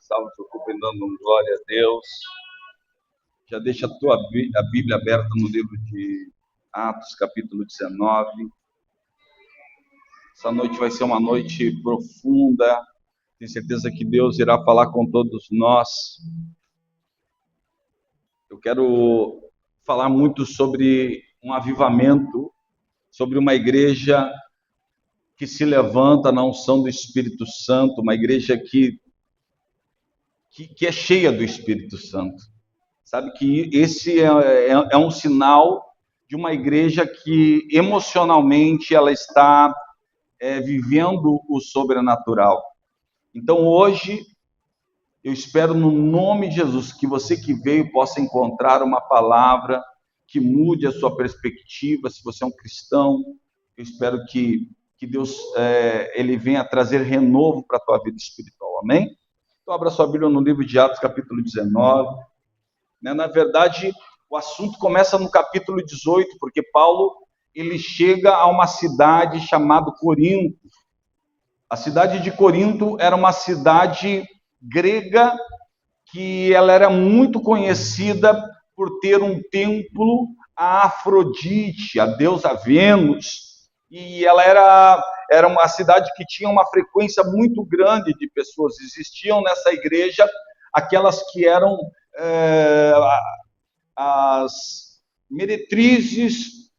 Salve, ocupa dando glória a Deus. Já deixa a Bíblia aberta no livro de Atos, capítulo 19. Essa noite vai ser uma noite profunda. Tenho certeza que Deus irá falar com todos nós. Eu quero falar muito sobre um avivamento, sobre uma igreja que se levanta na unção do Espírito Santo, uma igreja que é cheia do Espírito Santo. Sabe que esse é um sinal de uma igreja que emocionalmente ela está vivendo o sobrenatural. Então hoje, eu espero no nome de Jesus que você que veio possa encontrar uma palavra que mude a sua perspectiva. Se você é um cristão, eu espero que Deus ele venha trazer renovo para a tua vida espiritual, amém? Então abra sua Bíblia no livro de Atos, capítulo 19. Na verdade, o assunto começa no capítulo 18, porque Paulo ele chega a uma cidade chamada Corinto. A cidade de Corinto era uma cidade grega que ela era muito conhecida por ter um templo a Afrodite, a deusa Vênus, e ela era uma cidade que tinha uma frequência muito grande de pessoas. Existiam nessa igreja aquelas que eram as meretrizes,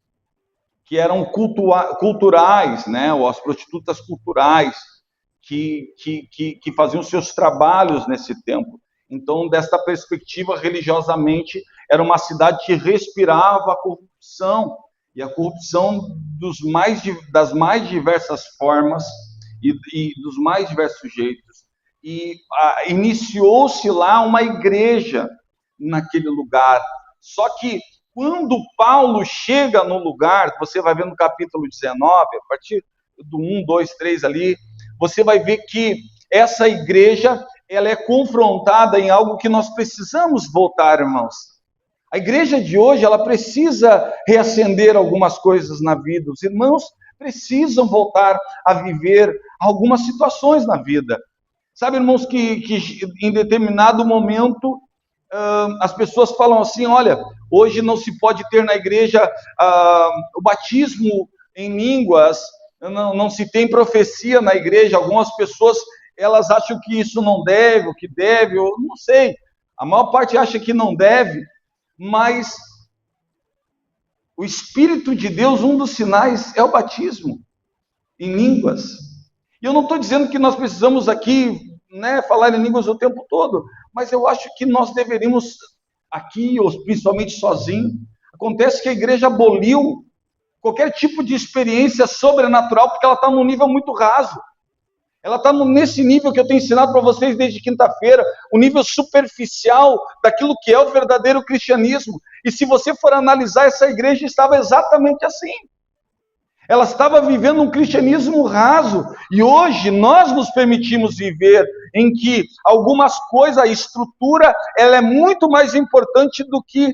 que eram culturais, né, ou as prostitutas culturais, que faziam seus trabalhos nesse tempo. Então, desta perspectiva, religiosamente, era uma cidade que respirava a corrupção, e a corrupção das mais diversas formas e dos mais diversos jeitos. E iniciou-se lá uma igreja naquele lugar. Só que quando Paulo chega no lugar, você vai ver no capítulo 19, a partir do 1, 2, 3 ali, você vai ver que essa igreja ela é confrontada em algo que nós precisamos voltar, irmãos. A igreja de hoje ela precisa reacender algumas coisas na vida. Os irmãos precisam voltar a viver algumas situações na vida. Sabe, irmãos, que em determinado momento as pessoas falam assim: olha, hoje não se pode ter na igreja o batismo em línguas, não se tem profecia na igreja. Algumas pessoas elas acham que isso não deve, o que deve, eu não sei. A maior parte acha que não deve, mas o Espírito de Deus, um dos sinais é o batismo em línguas. E eu não estou dizendo que nós precisamos aqui, né, falar em línguas o tempo todo, mas eu acho que nós deveríamos aqui, ou principalmente sozinho. Acontece que a igreja aboliu qualquer tipo de experiência sobrenatural, porque ela está num nível muito raso. Ela está nesse nível que eu tenho ensinado para vocês desde quinta-feira, o nível superficial daquilo que é o verdadeiro cristianismo. E se você for analisar, essa igreja estava exatamente assim. Ela estava vivendo um cristianismo raso, e hoje nós nos permitimos viver em que algumas coisas, a estrutura, ela é muito mais importante do que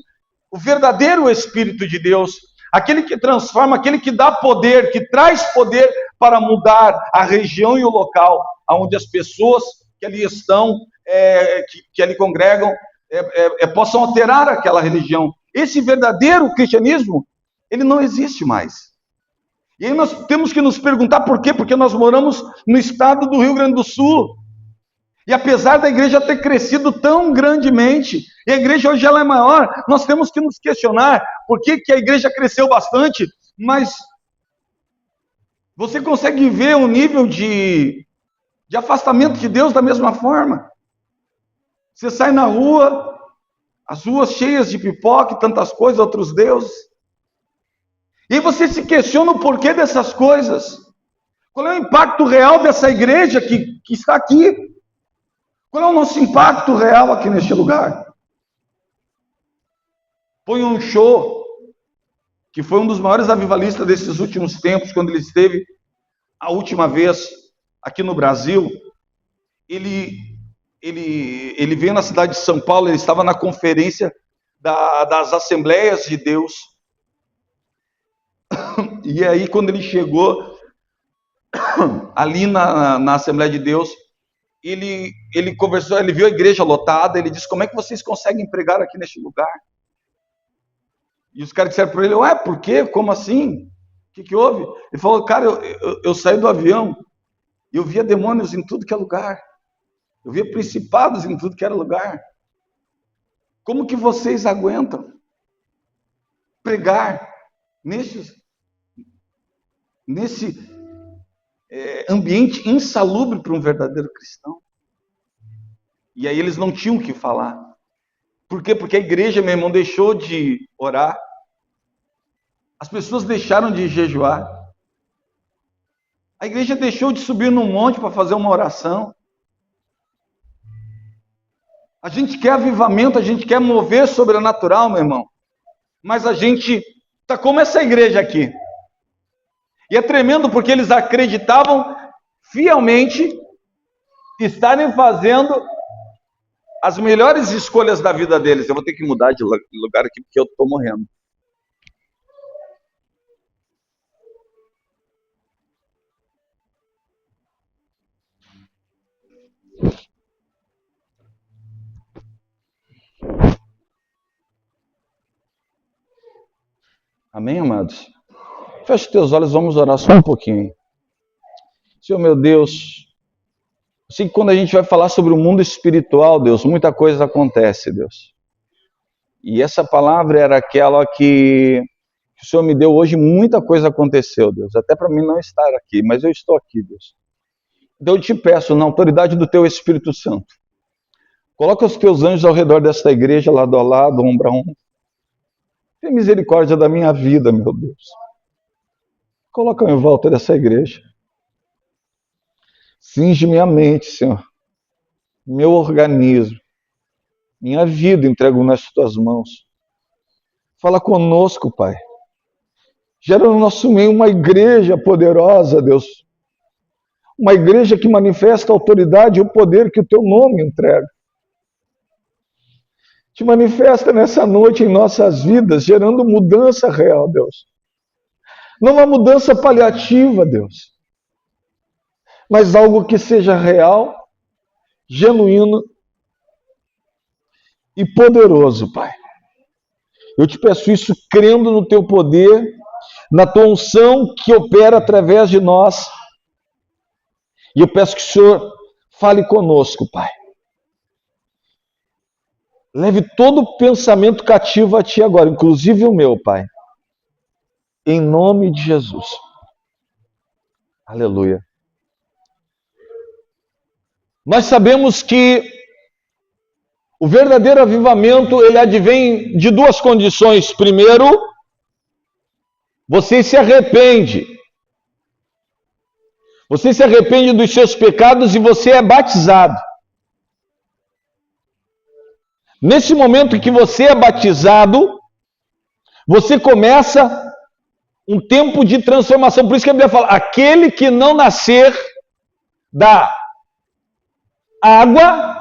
o verdadeiro Espírito de Deus, aquele que transforma, aquele que dá poder, que traz poder para mudar a região e o local onde as pessoas que ali estão, que ali congregam, possam alterar aquela religião. Esse verdadeiro cristianismo, ele não existe mais. E aí nós temos que nos perguntar por quê? Porque nós moramos no estado do Rio Grande do Sul. E apesar da igreja ter crescido tão grandemente, e a igreja hoje ela é maior, nós temos que nos questionar por que a igreja cresceu bastante, mas você consegue ver um nível de afastamento de Deus da mesma forma. Você sai na rua, as ruas cheias de pipoca e tantas coisas, outros deuses. E aí você se questiona o porquê dessas coisas. Qual é o impacto real dessa igreja que está aqui? Qual é o nosso impacto real aqui neste lugar? Foi um show que foi um dos maiores avivalistas desses últimos tempos, quando ele esteve a última vez aqui no Brasil. Ele veio na cidade de São Paulo, ele estava na conferência das Assembleias de Deus. E aí, quando ele chegou ali na Assembleia de Deus, ele conversou, ele viu a igreja lotada, ele disse, como é que vocês conseguem pregar aqui neste lugar? E os caras disseram para ele, ué, por quê? Como assim? O que houve? Ele falou, cara, eu saí do avião e eu via demônios em tudo que é lugar. Eu via principados em tudo que era lugar. Como que vocês aguentam pregar nesse ambiente insalubre para um verdadeiro cristão? E aí eles não tinham o que falar. Por quê? Porque a igreja, meu irmão, deixou de orar. As pessoas deixaram de jejuar. A igreja deixou de subir num monte para fazer uma oração. A gente quer avivamento, a gente quer mover sobrenatural, meu irmão. Mas a gente está como essa igreja aqui. E é tremendo porque eles acreditavam fielmente estarem fazendo as melhores escolhas da vida deles. Eu vou ter que mudar de lugar aqui porque eu estou morrendo. Amém, amados? Feche teus olhos, vamos orar só um pouquinho. Senhor, meu Deus, eu sei que quando a gente vai falar sobre o mundo espiritual, Deus, muita coisa acontece, Deus. E essa palavra era aquela que o Senhor me deu hoje, muita coisa aconteceu, Deus. Até para mim não estar aqui, mas eu estou aqui, Deus. Então eu te peço, na autoridade do teu Espírito Santo, coloca os teus anjos ao redor desta igreja, lado a lado, ombro a ombro. Tem misericórdia da minha vida, meu Deus. Coloca em volta dessa igreja. Cinge minha mente, Senhor. Meu organismo. Minha vida entrego nas tuas mãos. Fala conosco, Pai. Gera no nosso meio uma igreja poderosa, Deus. Uma igreja que manifesta a autoridade e o poder que o teu nome entrega. Te manifesta nessa noite em nossas vidas, gerando mudança real, Deus. Não uma mudança paliativa, Deus, mas algo que seja real, genuíno e poderoso, Pai. Eu te peço isso crendo no teu poder, na tua unção que opera através de nós. E eu peço que o Senhor fale conosco, Pai. Leve todo pensamento cativo a Ti agora, inclusive o meu, Pai. Em nome de Jesus. Aleluia. Nós sabemos que o verdadeiro avivamento, ele advém de duas condições. Primeiro, você se arrepende. Você se arrepende dos seus pecados e você é batizado. Nesse momento em que você é batizado, você começa um tempo de transformação. Por isso que a Bíblia fala, aquele que não nascer da água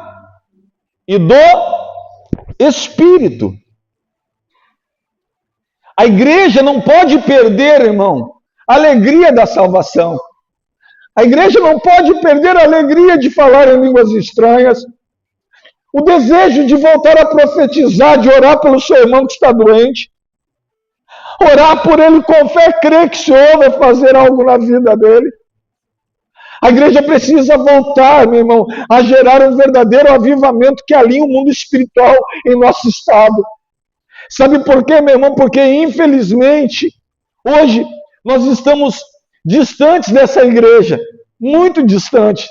e do Espírito. A igreja não pode perder, irmão, a alegria da salvação. A igreja não pode perder a alegria de falar em línguas estranhas. O desejo de voltar a profetizar, de orar pelo seu irmão que está doente. Orar por ele com fé, crer que o Senhor vai fazer algo na vida dele. A igreja precisa voltar, meu irmão, a gerar um verdadeiro avivamento que alinhe o mundo espiritual em nosso estado. Sabe por quê, meu irmão? Porque, infelizmente, hoje nós estamos distantes dessa igreja, muito distantes.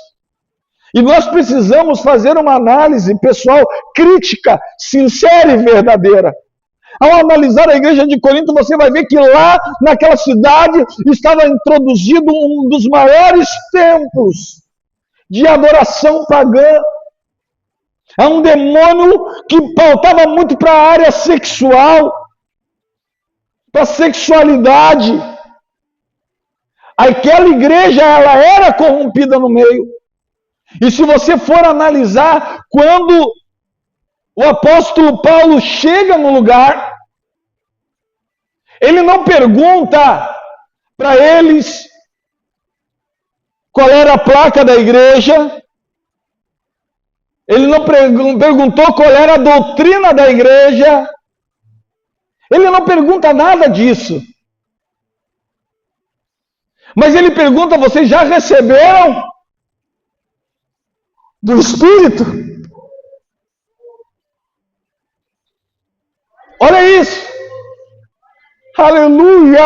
E nós precisamos fazer uma análise pessoal, crítica, sincera e verdadeira. Ao analisar a igreja de Corinto, você vai ver que lá, naquela cidade, estava introduzido um dos maiores templos de adoração pagã. É um demônio que pautava muito para a área sexual, para a sexualidade. Aquela igreja, ela era corrompida no meio. E se você for analisar, quando o apóstolo Paulo chega no lugar, ele não pergunta para eles qual era a placa da igreja, Ele não perguntou qual era a doutrina da igreja. Ele não pergunta nada disso. Mas ele pergunta: vocês já receberam do Espírito? Olha isso. Aleluia!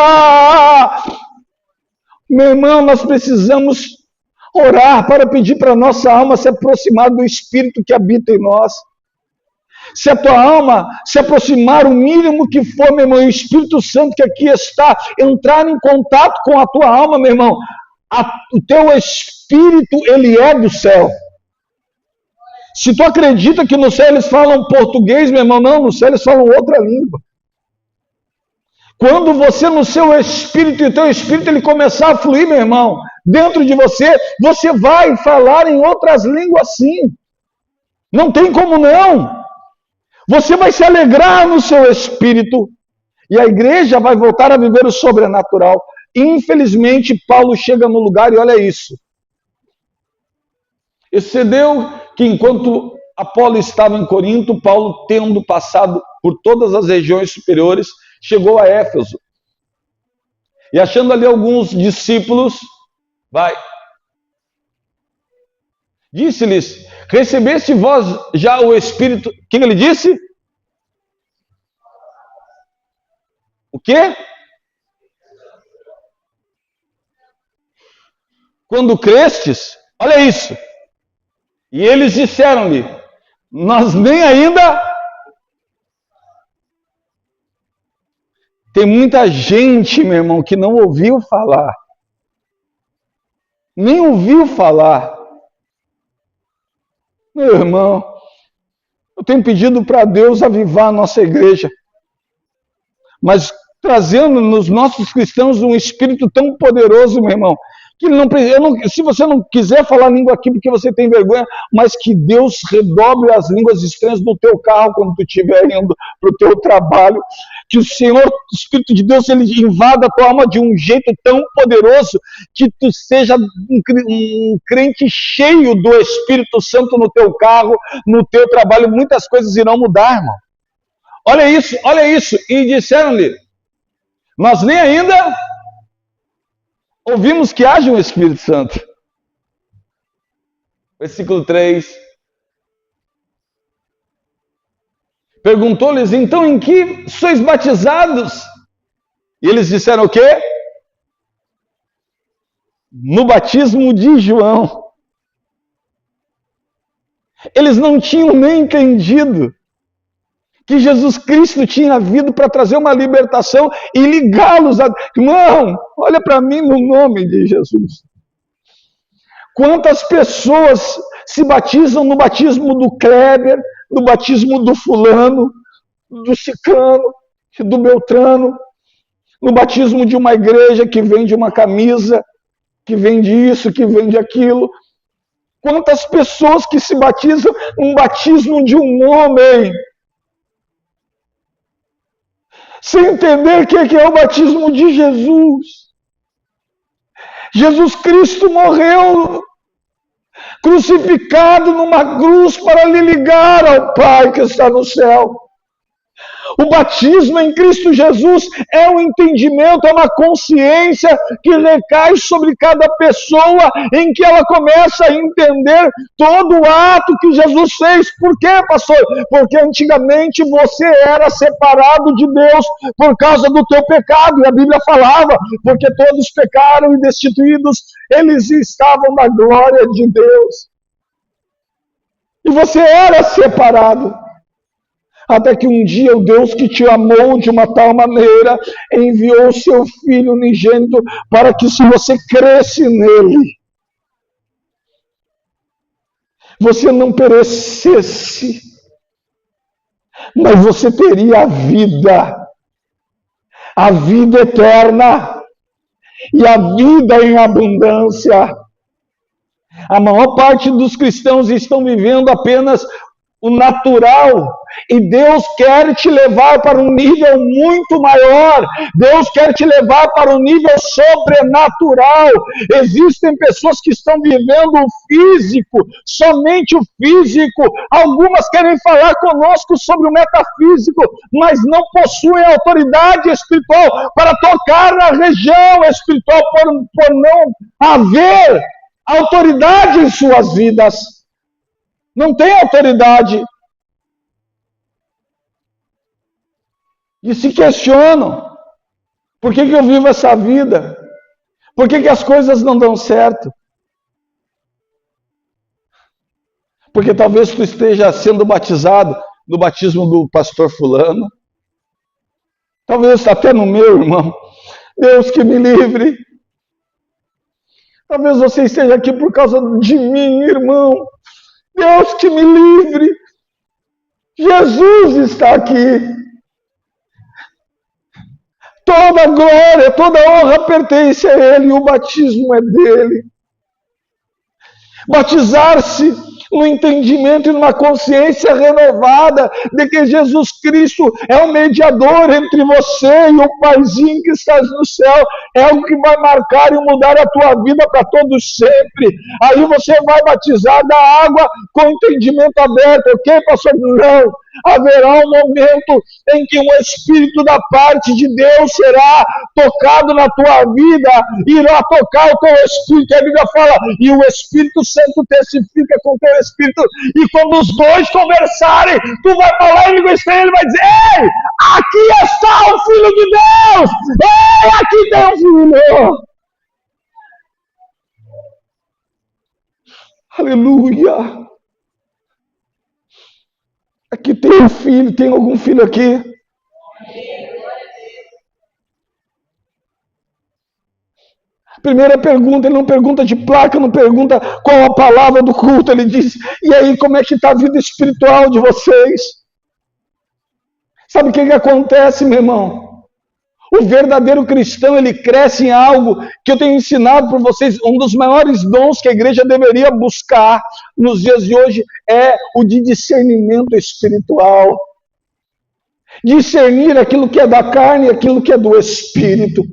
Meu irmão, nós precisamos orar para pedir para a nossa alma se aproximar do Espírito que habita em nós. Se a tua alma se aproximar o mínimo que for, meu irmão, e o Espírito Santo que aqui está, entrar em contato com a tua alma, meu irmão, o teu espírito, ele é do céu. Se tu acredita que no céu eles falam português, meu irmão, não, no céu eles falam outra língua. Quando você no seu espírito, e o teu espírito ele começar a fluir, meu irmão, dentro de você, você vai falar em outras línguas sim. Não tem como não. Você vai se alegrar no seu espírito e a igreja vai voltar a viver o sobrenatural. Infelizmente, Paulo chega no lugar e olha isso. Excedeu que enquanto Apolo estava em Corinto, Paulo, tendo passado por todas as regiões superiores, chegou a Éfeso. E achando ali alguns discípulos, disse-lhes: recebeste vós já o Espírito? O que ele disse? O quê? Quando crestes, olha isso. E eles disseram-lhe: nós nem ainda. Tem muita gente, meu irmão, que não ouviu falar. Nem ouviu falar. Meu irmão, eu tenho pedido para Deus avivar a nossa igreja, mas trazendo nos nossos cristãos um espírito tão poderoso, meu irmão, que se você não quiser falar língua aqui porque você tem vergonha, mas que Deus redobre as línguas estranhas no teu carro quando tu estiver indo para o teu trabalho, que o Senhor, o Espírito de Deus, ele invada a tua alma de um jeito tão poderoso que tu seja um crente cheio do Espírito Santo no teu carro, no teu trabalho. Muitas coisas irão mudar, irmão. Olha isso. E disseram-lhe: nós nem ainda ouvimos que haja um Espírito Santo. Versículo 3. Perguntou-lhes: então em que sois batizados? E eles disseram o quê? No batismo de João. Eles não tinham nem entendido que Jesus Cristo tinha vindo para trazer uma libertação e ligá-los a... Irmão, olha para mim no nome de Jesus. Quantas pessoas se batizam no batismo do Kleber, no batismo do fulano, do ciclano, do beltrano, no batismo de uma igreja que vende uma camisa, que vende isso, que vende aquilo. Quantas pessoas que se batizam num batismo de um homem, sem entender o que é o batismo de Jesus. Jesus Cristo morreu crucificado numa cruz para lhe ligar ao Pai que está no céu. O batismo em Cristo Jesus é um entendimento, é uma consciência que recai sobre cada pessoa, em que ela começa a entender todo o ato que Jesus fez. Por quê, pastor? Porque antigamente você era separado de Deus por causa do teu pecado, e a Bíblia falava, porque todos pecaram e destituídos, eles estavam da glória de Deus. E você era separado. Até que um dia o Deus que te amou de uma tal maneira enviou o seu Filho unigênito para que, se você cresce nele, você não perecesse, mas você teria a vida eterna e a vida em abundância. A maior parte dos cristãos estão vivendo apenas o natural, e Deus quer te levar para um nível muito maior. Deus quer te levar para um nível sobrenatural. Existem pessoas que estão vivendo o físico, somente o físico. Algumas querem falar conosco sobre o metafísico, mas não possuem autoridade espiritual para tocar na região espiritual, por não haver autoridade em suas vidas. Não tem autoridade. E se questionam: por que eu vivo essa vida? Por que as coisas não dão certo? Porque talvez tu esteja sendo batizado no batismo do pastor fulano. Talvez até no meu, irmão. Deus que me livre. Talvez você esteja aqui por causa de mim, irmão. Deus que me livre. Jesus está aqui. Toda glória, toda honra pertence a Ele, e o batismo é dele. Batizar-se no entendimento e numa consciência renovada de que Jesus Cristo é o mediador entre você e o Paizinho que está no céu, é algo que vai marcar e mudar a tua vida para todos sempre. Aí você vai batizar da água com entendimento aberto, ok, pastor? Não. Haverá um momento em que um Espírito da parte de Deus será tocado na tua vida, irá tocar o teu Espírito. A Bíblia fala, e o Espírito Santo testifica com o teu Espírito, e quando os dois conversarem, tu vai falar em língua estranha, ele vai dizer: ei, aqui está o Filho de Deus! Ei, aqui tem o Filho! Aleluia! Aqui tem um filho, tem algum filho aqui? Primeira pergunta, ele não pergunta de placa, não pergunta qual a palavra do culto, ele diz: e aí, como é que está a vida espiritual de vocês? Sabe o que acontece, meu irmão? O verdadeiro cristão, ele cresce em algo que eu tenho ensinado para vocês. Um dos maiores dons que a igreja deveria buscar nos dias de hoje é o de discernimento espiritual. Discernir aquilo que é da carne e aquilo que é do espírito.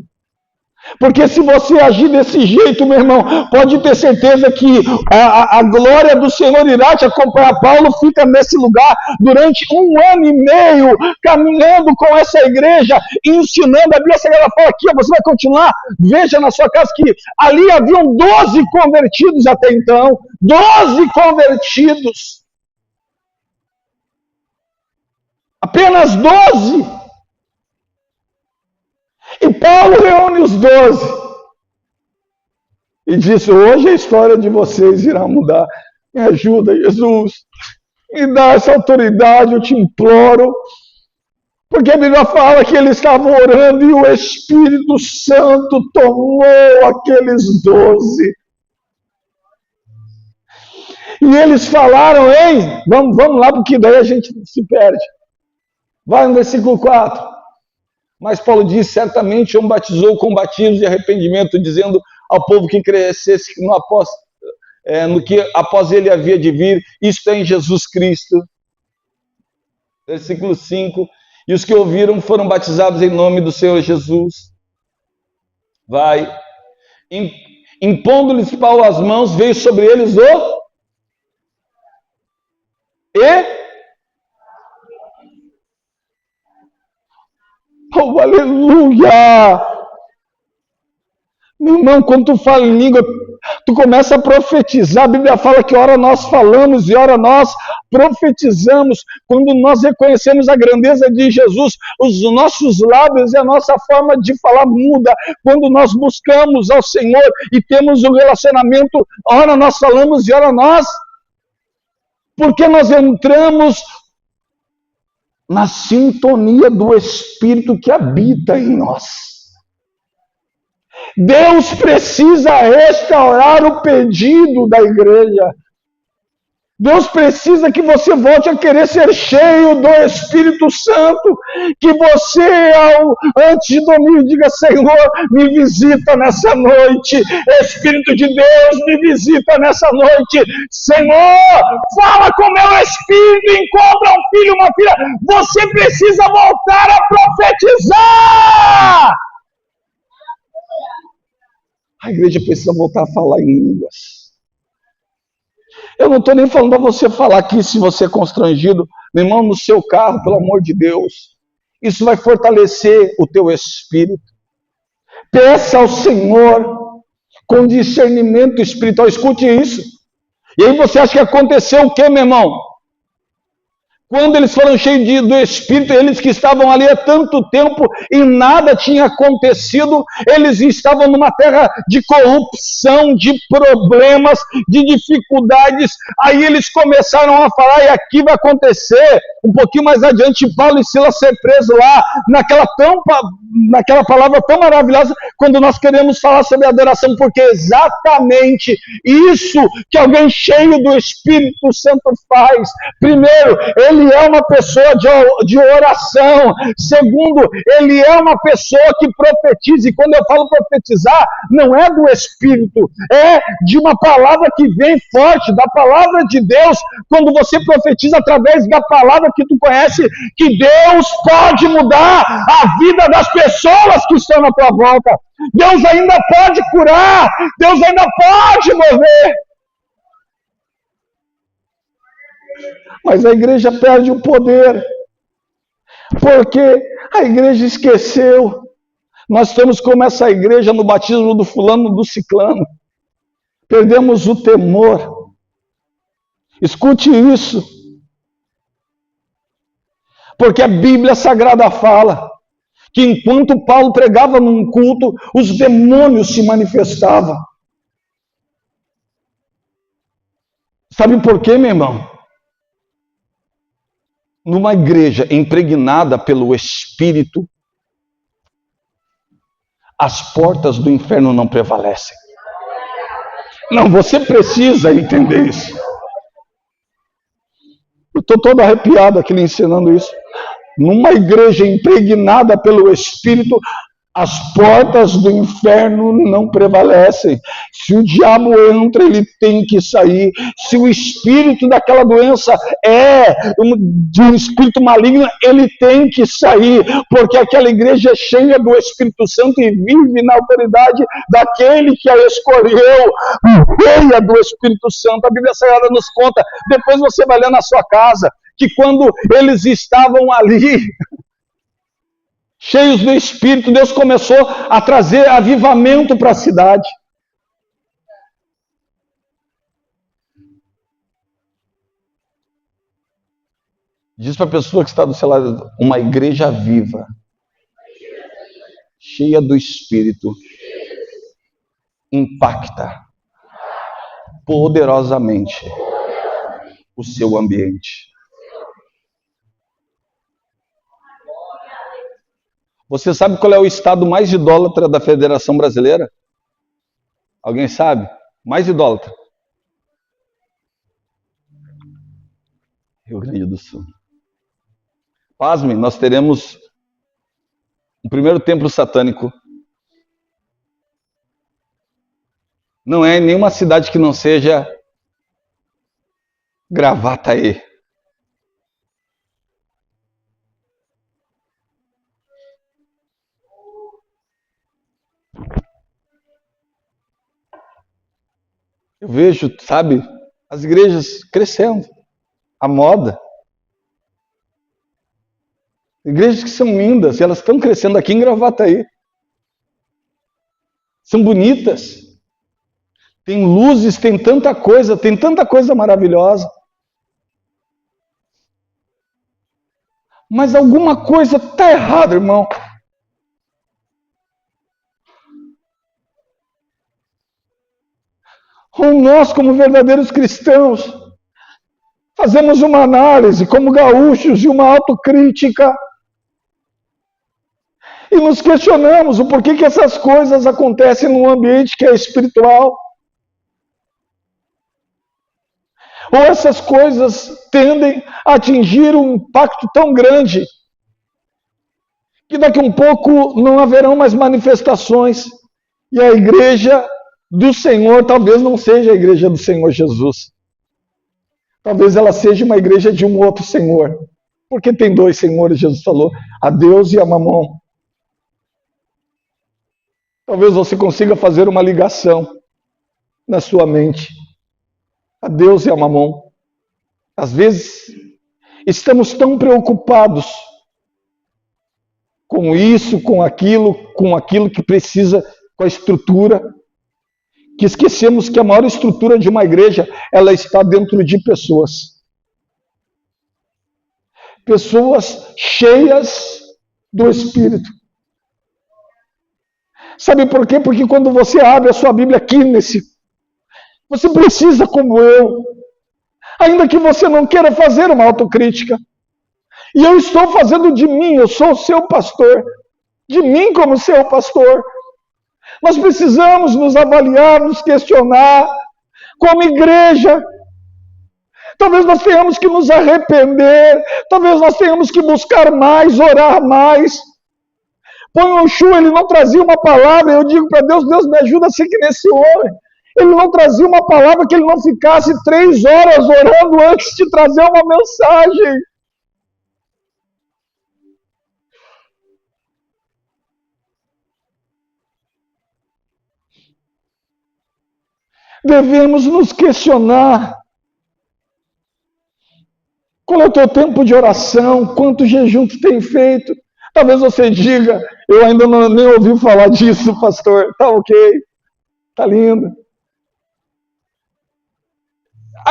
Porque se você agir desse jeito, meu irmão, pode ter certeza que a glória do Senhor irá te acompanhar. Paulo fica nesse lugar durante 1 ano e meio, caminhando com essa igreja, ensinando. A Bíblia Sagrada fala aqui, você vai continuar, veja na sua casa que ali haviam 12 convertidos até então. 12 convertidos. Apenas 12. E Paulo reúne os 12 e diz: hoje a história de vocês irá mudar. Me ajuda, Jesus. Me dá essa autoridade, eu te imploro. Porque a Bíblia fala que eles estavam orando e o Espírito Santo tomou aqueles 12. E eles falaram: ei, vamos lá, porque daí a gente se perde. Vai no versículo 4. Mas Paulo diz: certamente eu batizou com batismo de arrependimento, dizendo ao povo que crescesse no que após ele havia de vir, isto é, em Jesus Cristo. Versículo 5. E os que ouviram foram batizados em nome do Senhor Jesus. Vai. Impondo-lhes Paulo as mãos, veio sobre eles Oh, aleluia! Meu irmão, quando tu fala em língua, tu começa a profetizar. A Bíblia fala que ora nós falamos e ora nós profetizamos. Quando nós reconhecemos a grandeza de Jesus, os nossos lábios e a nossa forma de falar muda. Quando nós buscamos ao Senhor e temos um relacionamento, ora nós falamos e ora nós, porque nós entramos na sintonia do Espírito que habita em nós. Deus precisa restaurar o pedido da igreja. Deus precisa que você volte a querer ser cheio do Espírito Santo, que você, antes de dormir, diga: Senhor, me visita nessa noite, Espírito de Deus, me visita nessa noite, Senhor, fala com meu espírito, encontra um filho, uma filha, você precisa voltar a profetizar. A igreja precisa voltar a falar em línguas. Eu não estou nem falando para você falar aqui se você é constrangido, meu irmão, no seu carro, pelo amor de Deus. Isso vai fortalecer o teu espírito. Peça ao Senhor com discernimento espiritual. Escute isso. E aí você acha que aconteceu o quê, meu irmão? Quando eles foram cheios do Espírito, eles que estavam ali há tanto tempo e nada tinha acontecido, eles estavam numa terra de corrupção, de problemas, de dificuldades. Aí eles começaram a falar, e aqui vai acontecer, um pouquinho mais adiante, Paulo e Silas ser presos lá, naquela palavra tão maravilhosa, quando nós queremos falar sobre adoração, porque é exatamente isso que alguém cheio do Espírito Santo faz. Primeiro, ele é uma pessoa de oração. Segundo, ele é uma pessoa que profetiza. E quando eu falo profetizar, não é do Espírito, é de uma palavra que vem forte, da palavra de Deus. Quando você profetiza através da palavra que tu conhece, que Deus pode mudar a vida das pessoas que estão na tua volta. Deus ainda pode curar, Deus ainda pode mover. Mas a igreja perde o poder, porque a igreja esqueceu. Nós estamos como essa igreja no batismo do fulano, do ciclano. Perdemos o temor. Escute isso. Porque a Bíblia Sagrada fala que enquanto Paulo pregava num culto, os demônios se manifestavam. Sabe por quê, meu irmão? Numa igreja impregnada pelo Espírito, as portas do inferno não prevalecem. Não, você precisa entender isso. Eu estou todo arrepiado aqui lhe ensinando isso. Numa igreja impregnada pelo Espírito, as portas do inferno não prevalecem. Se o diabo entra, ele tem que sair. Se o espírito daquela doença é de um espírito maligno, ele tem que sair, porque aquela igreja é cheia do Espírito Santo e vive na autoridade daquele que a escolheu, cheia do Espírito Santo. A Bíblia Sagrada nos conta, depois você vai ler na sua casa, que quando eles estavam ali, cheios do Espírito, Deus começou a trazer avivamento para a cidade. Diz para a pessoa que está do seu lado, uma igreja viva, cheia do Espírito, impacta poderosamente o seu ambiente. Você sabe qual é o estado mais idólatra da Federação Brasileira? Alguém sabe? Mais idólatra. Rio Grande do Sul. Pasmem, nós teremos o primeiro templo satânico. Não é em nenhuma cidade que não seja Gravataí. Eu vejo, sabe, as igrejas crescendo, a moda. Igrejas que são lindas, e elas estão crescendo aqui em Gravataí. São bonitas. Tem luzes, tem tanta coisa maravilhosa. Mas alguma coisa está errada, irmão. Ou nós, como verdadeiros cristãos, fazemos uma análise como gaúchos e uma autocrítica e nos questionamos o porquê que essas coisas acontecem num ambiente que é espiritual. Ou essas coisas tendem a atingir um impacto tão grande que daqui a um pouco não haverão mais manifestações e a igreja do Senhor talvez não seja a igreja do Senhor Jesus. Talvez ela seja uma igreja de um outro Senhor. Porque tem dois senhores, Jesus falou, a Deus e a Mamon. Talvez você consiga fazer uma ligação na sua mente. A Deus e a Mamon. Às vezes, estamos tão preocupados com isso, com aquilo que precisa, com a estrutura, que esquecemos que a maior estrutura de uma igreja, ela está dentro de pessoas. Pessoas cheias do Espírito. Sabe por quê? Porque quando você abre a sua Bíblia aqui você precisa, como eu, ainda que você não queira fazer uma autocrítica, e eu estou fazendo de mim, eu sou o seu pastor, de mim como seu pastor, nós precisamos nos avaliar, nos questionar, como igreja. Talvez nós tenhamos que nos arrepender, talvez nós tenhamos que buscar mais, orar mais. Põe o Chu, ele não trazia uma palavra, eu digo para Deus, Deus me ajuda a ser que nesse homem. Ele não trazia uma palavra que ele não ficasse 3 horas orando antes de trazer uma mensagem. Devemos nos questionar. Qual é o teu tempo de oração? Quanto jejum tu tem feito? Talvez você diga, eu ainda nem ouvi falar disso, pastor. Tá ok, tá lindo.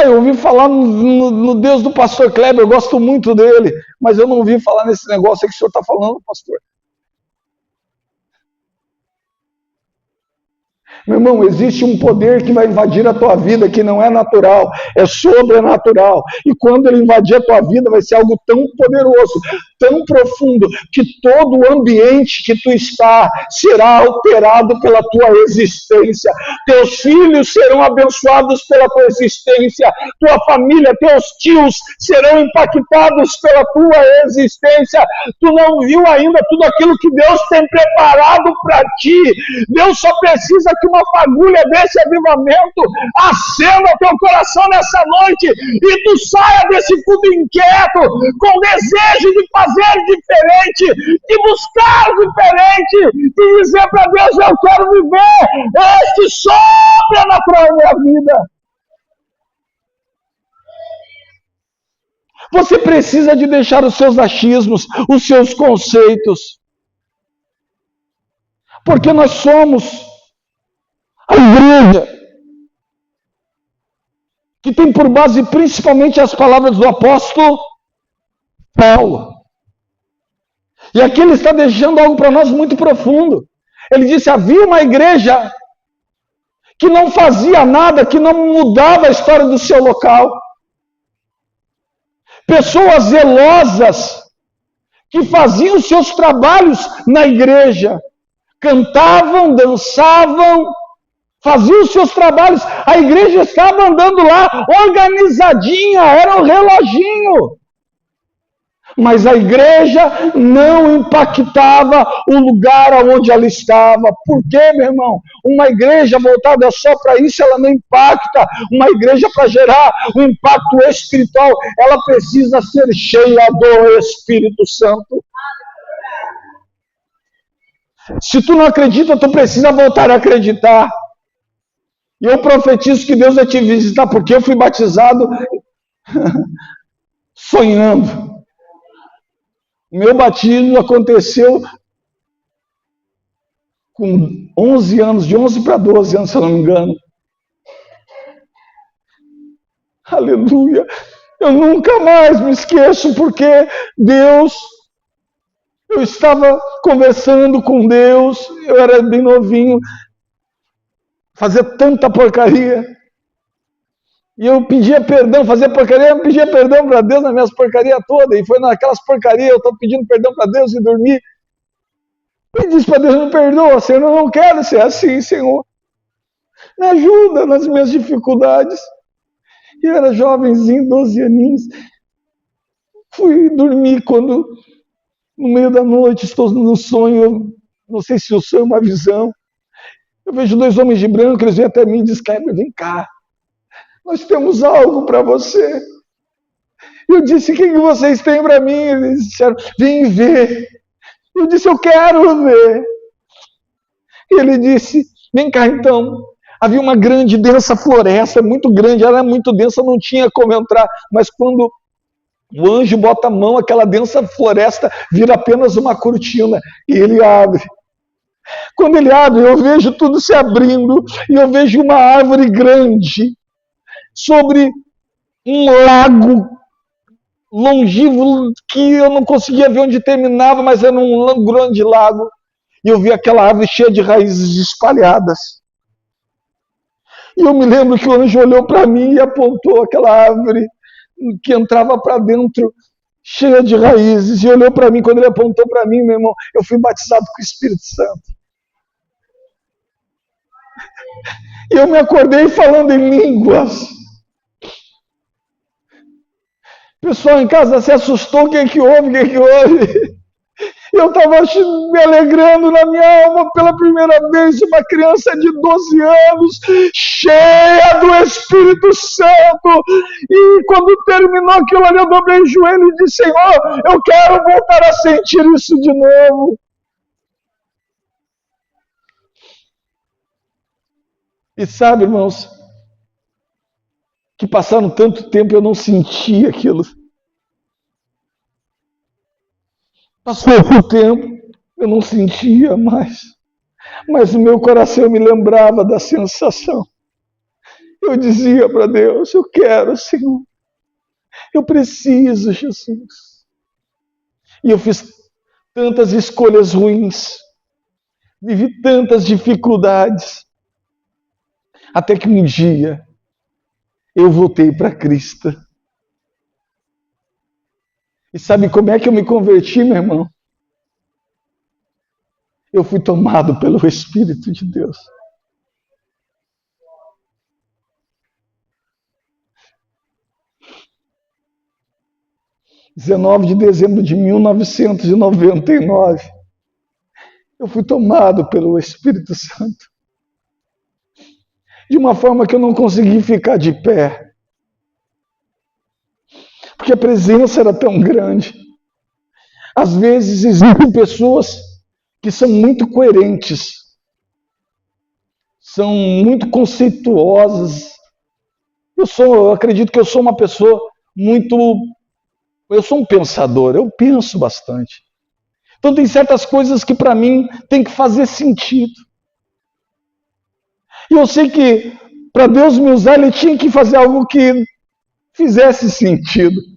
Eu ouvi falar no Deus do pastor Kleber, eu gosto muito dele, mas eu não ouvi falar nesse negócio aí que o senhor está falando, pastor. Meu irmão, existe um poder que vai invadir a tua vida que não é natural, é sobrenatural. E quando ele invadir a tua vida, vai ser algo tão poderoso, tão profundo, que todo o ambiente que tu está será alterado pela tua existência. Teus filhos serão abençoados pela tua existência. Tua família, teus tios serão impactados pela tua existência. Tu não viu ainda tudo aquilo que Deus tem preparado para ti. Deus só precisa que uma fagulha desse avivamento acenda o teu coração nessa noite e tu saia desse culto inquieto com desejo de fazer diferente, de buscar diferente, de dizer para Deus, eu quero viver este sobrenatural na minha vida. Você precisa de deixar os seus achismos, os seus conceitos, porque nós somos a igreja que tem por base principalmente as palavras do apóstolo Paulo. E aqui ele está deixando algo para nós muito profundo. Ele disse, havia uma igreja que não fazia nada, que não mudava a história do seu local. Pessoas zelosas que faziam os seus trabalhos na igreja. Cantavam, dançavam, faziam os seus trabalhos, a igreja estava andando lá, organizadinha, era um reloginho. Mas a igreja não impactava o lugar onde ela estava. Por quê, meu irmão? Uma igreja voltada só para isso, ela não impacta. Uma igreja para gerar um impacto espiritual, ela precisa ser cheia do Espírito Santo. Se tu não acredita, tu precisa voltar a acreditar. E eu profetizo que Deus vai te visitar, porque eu fui batizado sonhando. O meu batismo aconteceu com 11 anos, de 11 para 12 anos, se eu não me engano. Aleluia! Eu nunca mais me esqueço, porque Deus, eu estava conversando com Deus, eu era bem novinho, fazia tanta porcaria. E eu pedia perdão, fazia porcaria, eu pedia perdão para Deus nas minhas porcarias todas. E foi naquelas porcarias, eu estou pedindo perdão para Deus e dormi. E disse para Deus, me perdoa, Senhor, eu não quero ser assim, Senhor. Me ajuda nas minhas dificuldades. Eu era jovenzinho, 12 aninhos. Fui dormir quando, no meio da noite, estou no sonho, não sei se o sonho é uma visão. Eu vejo 2 homens de branco, eles vêm até mim e dizem: Kleber, vem cá, nós temos algo para você. Eu disse: o que vocês têm para mim? Eles disseram: vem ver. Eu disse: eu quero ver. E ele disse: vem cá então. Havia uma grande, densa floresta, muito grande, ela era muito densa, não tinha como entrar, mas quando o anjo bota a mão, aquela densa floresta vira apenas uma cortina, e ele abre. Quando ele abre, eu vejo tudo se abrindo, e eu vejo uma árvore grande, sobre um lago longevo, que eu não conseguia ver onde terminava, mas era um grande lago, e eu vi aquela árvore cheia de raízes espalhadas. E eu me lembro que o anjo olhou para mim e apontou aquela árvore que entrava para dentro, cheia de raízes, e olhou para mim. Quando ele apontou para mim, meu irmão, eu fui batizado com o Espírito Santo. E eu me acordei falando em línguas. O pessoal em casa se assustou: o que é que houve, o que é que houve? Eu estava me alegrando na minha alma pela primeira vez, uma criança de 12 anos, cheia do Espírito Santo. E quando terminou aquilo ali, eu dobrei o joelho e disse: Senhor, eu quero voltar a sentir isso de novo. E sabe, irmãos, que passaram tanto tempo e eu não senti aquilo. Passou o tempo, eu não sentia mais. Mas o meu coração me lembrava da sensação. Eu dizia para Deus: eu quero, Senhor. Eu preciso, Jesus. E eu fiz tantas escolhas ruins. Vivi tantas dificuldades. Até que um dia eu voltei para Cristo. E sabe como é que eu me converti, meu irmão? Eu fui tomado pelo Espírito de Deus. Dia 19 de dezembro de 1999, eu fui tomado pelo Espírito Santo. De uma forma que eu não consegui ficar de pé. Porque a presença era tão grande. Às vezes existem pessoas que são muito coerentes, são muito conceituosas. Eu acredito que eu sou uma pessoa eu sou um pensador, eu penso bastante. Então tem certas coisas que para mim tem que fazer sentido. E eu sei que para Deus me usar, Ele tinha que fazer algo que fizesse sentido.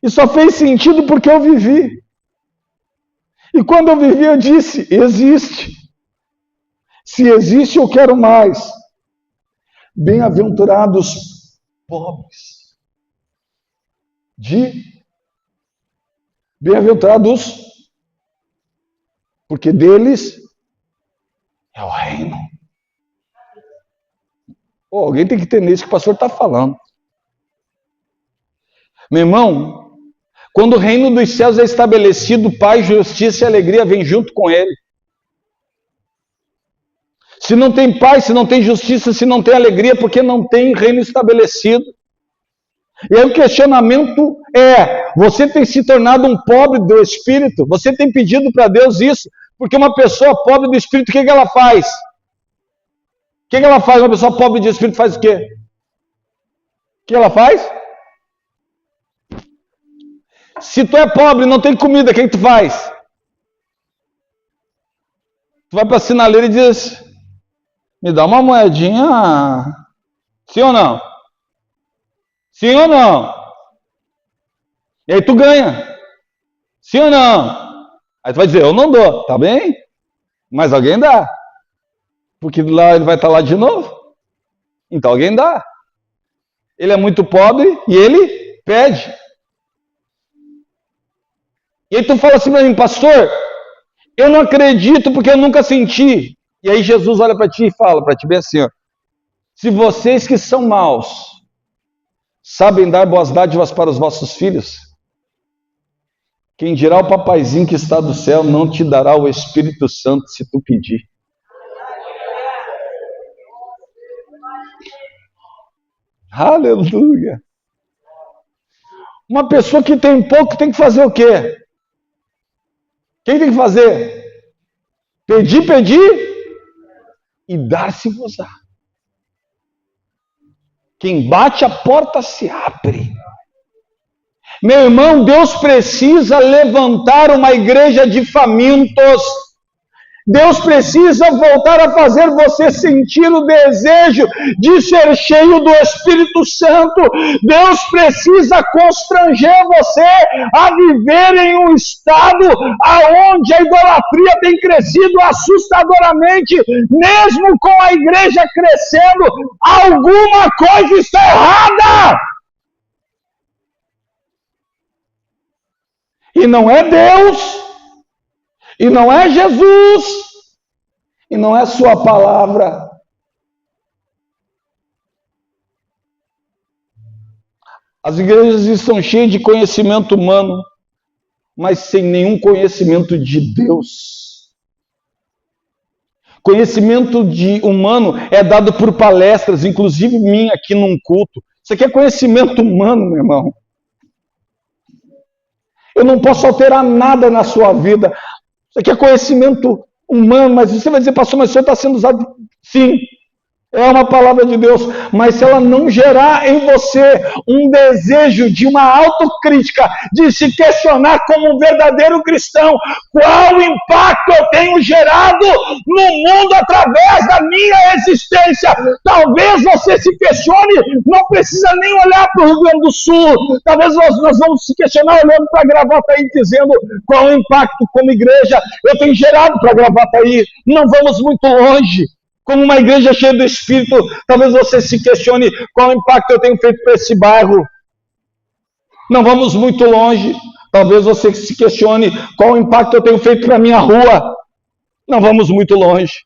E só fez sentido porque eu vivi. E quando eu vivi, eu disse: existe. Se existe, eu quero mais. Bem-aventurados pobres. Bem-aventurados, porque deles é o reino. Alguém tem que entender isso que o pastor está falando. Meu irmão, quando o reino dos céus é estabelecido, paz, justiça e alegria vêm junto com ele. Se não tem paz, se não tem justiça, se não tem alegria, porque não tem reino estabelecido. E aí o questionamento é: você tem se tornado um pobre do Espírito? Você tem pedido para Deus isso? Porque uma pessoa pobre do Espírito, o que ela faz? O que ela faz? Uma pessoa pobre de Espírito faz o quê? O que ela faz? Se tu é pobre e não tem comida, o que tu faz? Tu vai para a sinaleira e diz: me dá uma moedinha. Sim ou não? Sim ou não? E aí tu ganha. Sim ou não? Aí tu vai dizer: eu não dou. Tá bem? Mas alguém dá. Porque lá ele vai estar lá de novo. Então alguém dá. Ele é muito pobre e ele pede. E aí tu fala assim para mim: pastor, eu não acredito porque eu nunca senti. E aí Jesus olha para ti e fala para ti bem assim: ó, Se vocês que são maus sabem dar boas dádivas para os vossos filhos, quem dirá o papaizinho que está do céu não te dará o Espírito Santo se tu pedir. Aleluia! Uma pessoa que tem pouco tem que fazer o quê? Quem tem que fazer? Pedir, e dar-se-vos-á. Quem bate, a porta se abre. Meu irmão, Deus precisa levantar uma igreja de famintos. Deus precisa voltar a fazer você sentir o desejo de ser cheio do Espírito Santo. Deus precisa constranger você a viver em um estado onde a idolatria tem crescido assustadoramente. Mesmo com a igreja crescendo, alguma coisa está errada. E não é Deus. E não é Jesus, e não é sua palavra. As igrejas estão cheias de conhecimento humano, mas sem nenhum conhecimento de Deus. Conhecimento humano é dado por palestras, inclusive minha aqui num culto. Isso aqui é conhecimento humano, meu irmão. Eu não posso alterar nada na sua vida. Isso aqui é conhecimento humano, mas você vai dizer, pastor, mas o senhor está sendo usado? Sim, é uma palavra de Deus, mas se ela não gerar em você um desejo de uma autocrítica, de se questionar como um verdadeiro cristão, qual impacto eu tenho gerado no mundo através da minha existência? Talvez você se questione, não precisa nem olhar para o Rio Grande do Sul, talvez nós vamos se questionar olhando para Gravataí, dizendo qual o impacto como igreja eu tenho gerado para Gravataí. Não vamos muito longe. Como uma igreja cheia do Espírito, talvez você se questione qual impacto eu tenho feito para esse bairro. Não vamos muito longe. Talvez você se questione qual impacto eu tenho feito para a minha rua. Não vamos muito longe.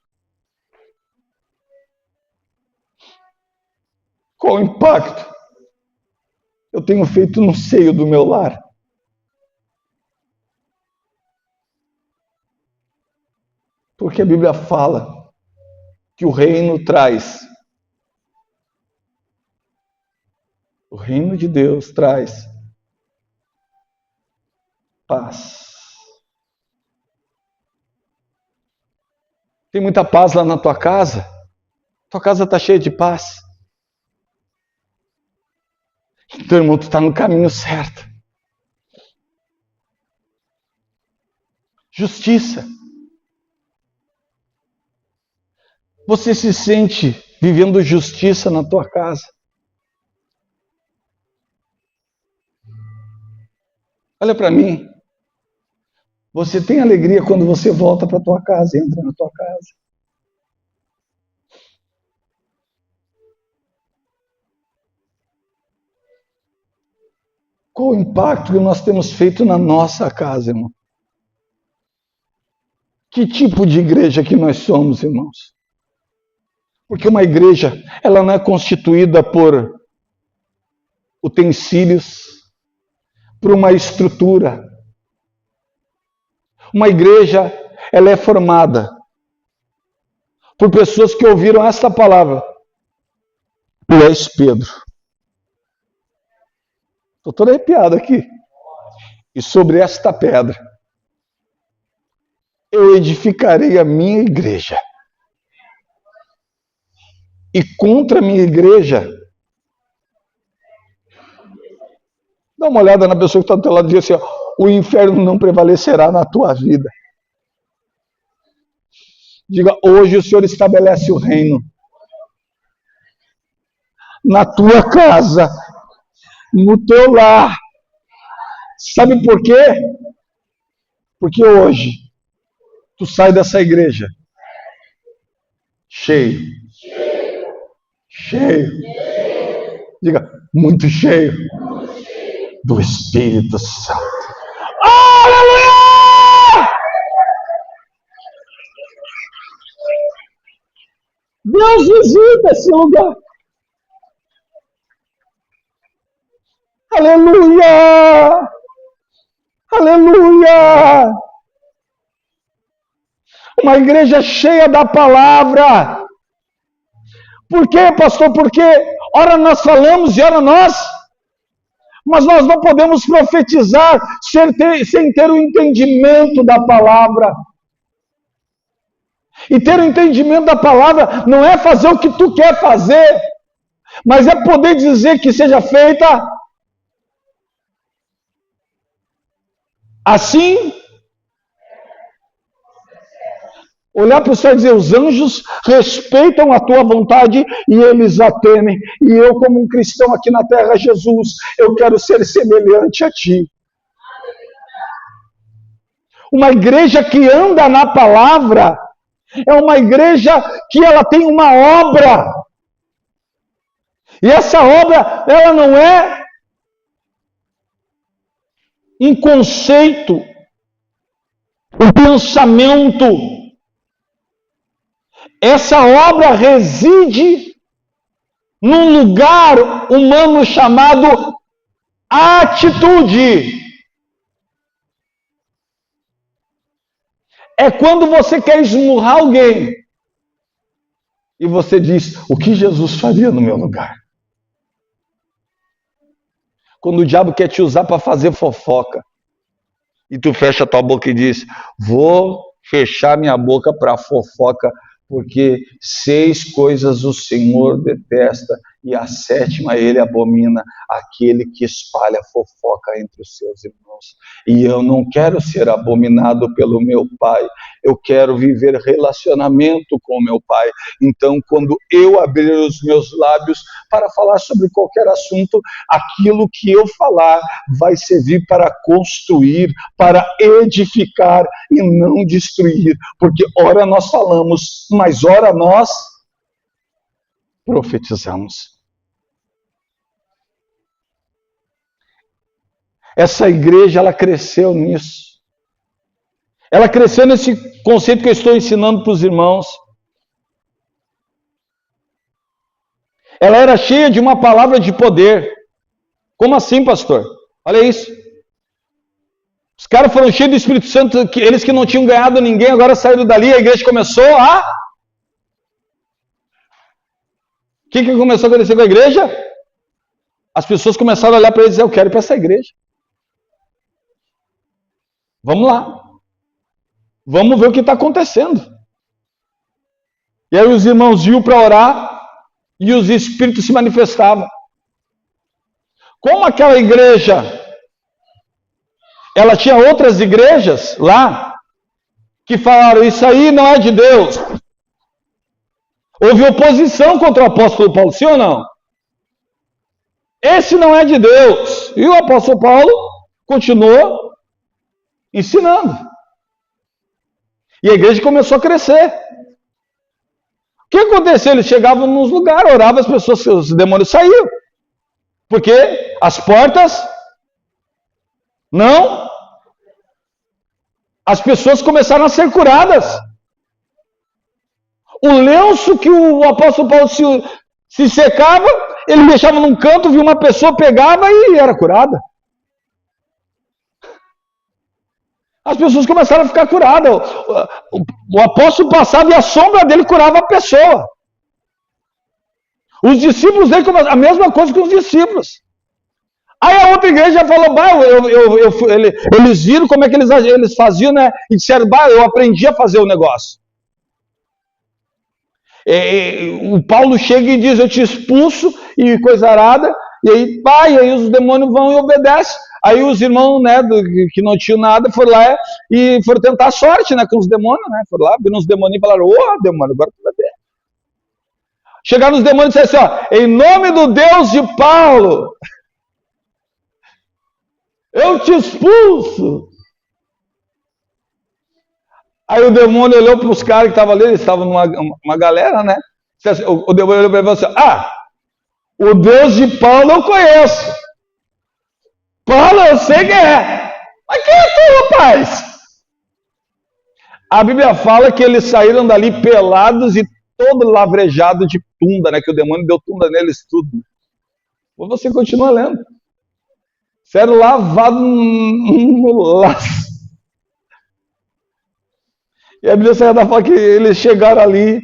Qual impacto eu tenho feito no seio do meu lar? Porque a Bíblia fala que o reino de Deus traz paz. Tem muita paz lá na tua casa? Tua casa está cheia de paz? Então, irmão, tu está no caminho certo. Justiça. Você se sente vivendo justiça na tua casa? Olha para mim. Você tem alegria quando você volta para a tua casa, entra na tua casa. Qual o impacto que nós temos feito na nossa casa, irmão? Que tipo de igreja que nós somos, irmãos? Porque uma igreja, ela não é constituída por utensílios, por uma estrutura. Uma igreja, ela é formada por pessoas que ouviram esta palavra. Tu és Pedro. Estou todo arrepiado aqui. E sobre esta pedra, eu edificarei a minha igreja. E contra a minha igreja, dá uma olhada na pessoa que está do teu lado e diz assim, ó, o inferno não prevalecerá na tua vida. Diga, hoje o Senhor estabelece o reino. Na tua casa, no teu lar. Sabe por quê? Porque hoje, tu sai dessa igreja cheio. Cheio. Diga, muito cheio do Espírito Santo. Aleluia! Deus visita esse lugar. Aleluia! Aleluia! Uma igreja cheia da palavra. Por quê, pastor? Porque ora nós falamos e ora nós... Mas nós não podemos profetizar sem ter o entendimento da palavra. E ter o entendimento da palavra não é fazer o que tu quer fazer, mas é poder dizer que seja feita assim. Olhar para o céu e dizer, os anjos respeitam a tua vontade e eles a temem. E eu, como um cristão aqui na terra, Jesus, eu quero ser semelhante a ti. Uma igreja que anda na palavra é uma igreja que ela tem uma obra. E essa obra, ela não é um conceito, um pensamento. Essa obra reside num lugar humano chamado atitude. É quando você quer esmurrar alguém e você diz, o que Jesus faria no meu lugar? Quando o diabo quer te usar para fazer fofoca e tu fecha a tua boca e diz, vou fechar minha boca para fofoca, porque 6 coisas o Senhor detesta e a 7ª ele abomina, aquele que espalha fofoca entre os seus irmãos. E eu não quero ser abominado pelo meu Pai, eu quero viver relacionamento com o meu Pai. Então, quando eu abrir os meus lábios para falar sobre qualquer assunto, aquilo que eu falar vai servir para construir, para edificar e não destruir, porque ora nós falamos, mas ora nós profetizamos. Essa igreja, ela cresceu nisso. Ela cresceu nesse conceito que eu estou ensinando para os irmãos. Ela era cheia de uma palavra de poder. Como assim, pastor? Olha isso. Os caras foram cheios do Espírito Santo, eles que não tinham ganhado ninguém, agora saíram dali, a igreja começou a... O que começou a acontecer com a igreja? As pessoas começaram a olhar para eles e dizer, eu quero ir para essa igreja. Vamos lá. Vamos ver o que está acontecendo. E aí os irmãos iam para orar e os espíritos se manifestavam. Como aquela igreja, ela tinha outras igrejas lá, que falaram, isso aí não é de Deus. Houve oposição contra o apóstolo Paulo, sim ou não? Esse não é de Deus. E o apóstolo Paulo continuou ensinando. E a igreja começou a crescer. O que aconteceu? Eles chegavam nos lugares, oravam, as pessoas, os demônios saíam. Porque as portas não... As pessoas começaram a ser curadas. O lenço que o apóstolo Paulo se secava, ele deixava num canto, via uma pessoa, pegava e era curada. As pessoas começaram a ficar curadas. O apóstolo passava e a sombra dele curava a pessoa. Os discípulos dele começaram a mesma coisa que os discípulos. Aí a outra igreja falou, eles viram como é que eles faziam, né? E disseram, eu aprendi a fazer o negócio. O Paulo chega e diz, eu te expulso, e coisa arada, e aí os demônios vão e obedecem. Aí os irmãos, né, que não tinham nada, foram lá e foram tentar a sorte, né, com os demônios, né? Foram lá, viram os demônios e falaram, demônio, agora tu vai ver. Chegaram os demônios e disseram assim, em nome do Deus de Paulo, eu te expulso. Aí o demônio olhou para os caras que estavam ali, eles estavam numa galera, né? O demônio olhou para ele e falou assim, o Deus de Paulo eu conheço. Paulo eu sei quem é. Mas quem é tu, rapaz? A Bíblia fala que eles saíram dali pelados e todo lavrejado de tunda, né? Que o demônio deu tunda neles tudo. Ou você continua lendo. Sério, lavado no laço. E a Bíblia Sagrada fala que eles chegaram ali,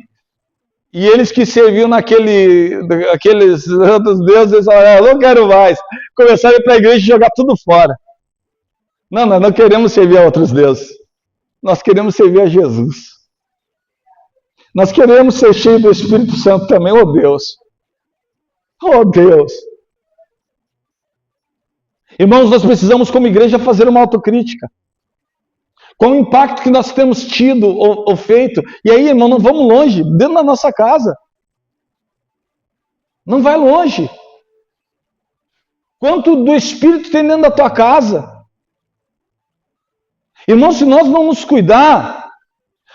e eles que serviam aqueles outros deuses, eles falaram, eu não quero mais. Começaram a ir para a igreja e jogar tudo fora. Não, nós não queremos servir a outros deuses. Nós queremos servir a Jesus. Nós queremos ser cheios do Espírito Santo também, oh Deus. Oh Deus. Irmãos, nós precisamos como igreja fazer uma autocrítica. Com o impacto que nós temos tido ou feito. E aí, irmão, não vamos longe, dentro da nossa casa. Não vai longe. Quanto do Espírito tem dentro da tua casa? Irmão, se nós não nos cuidar,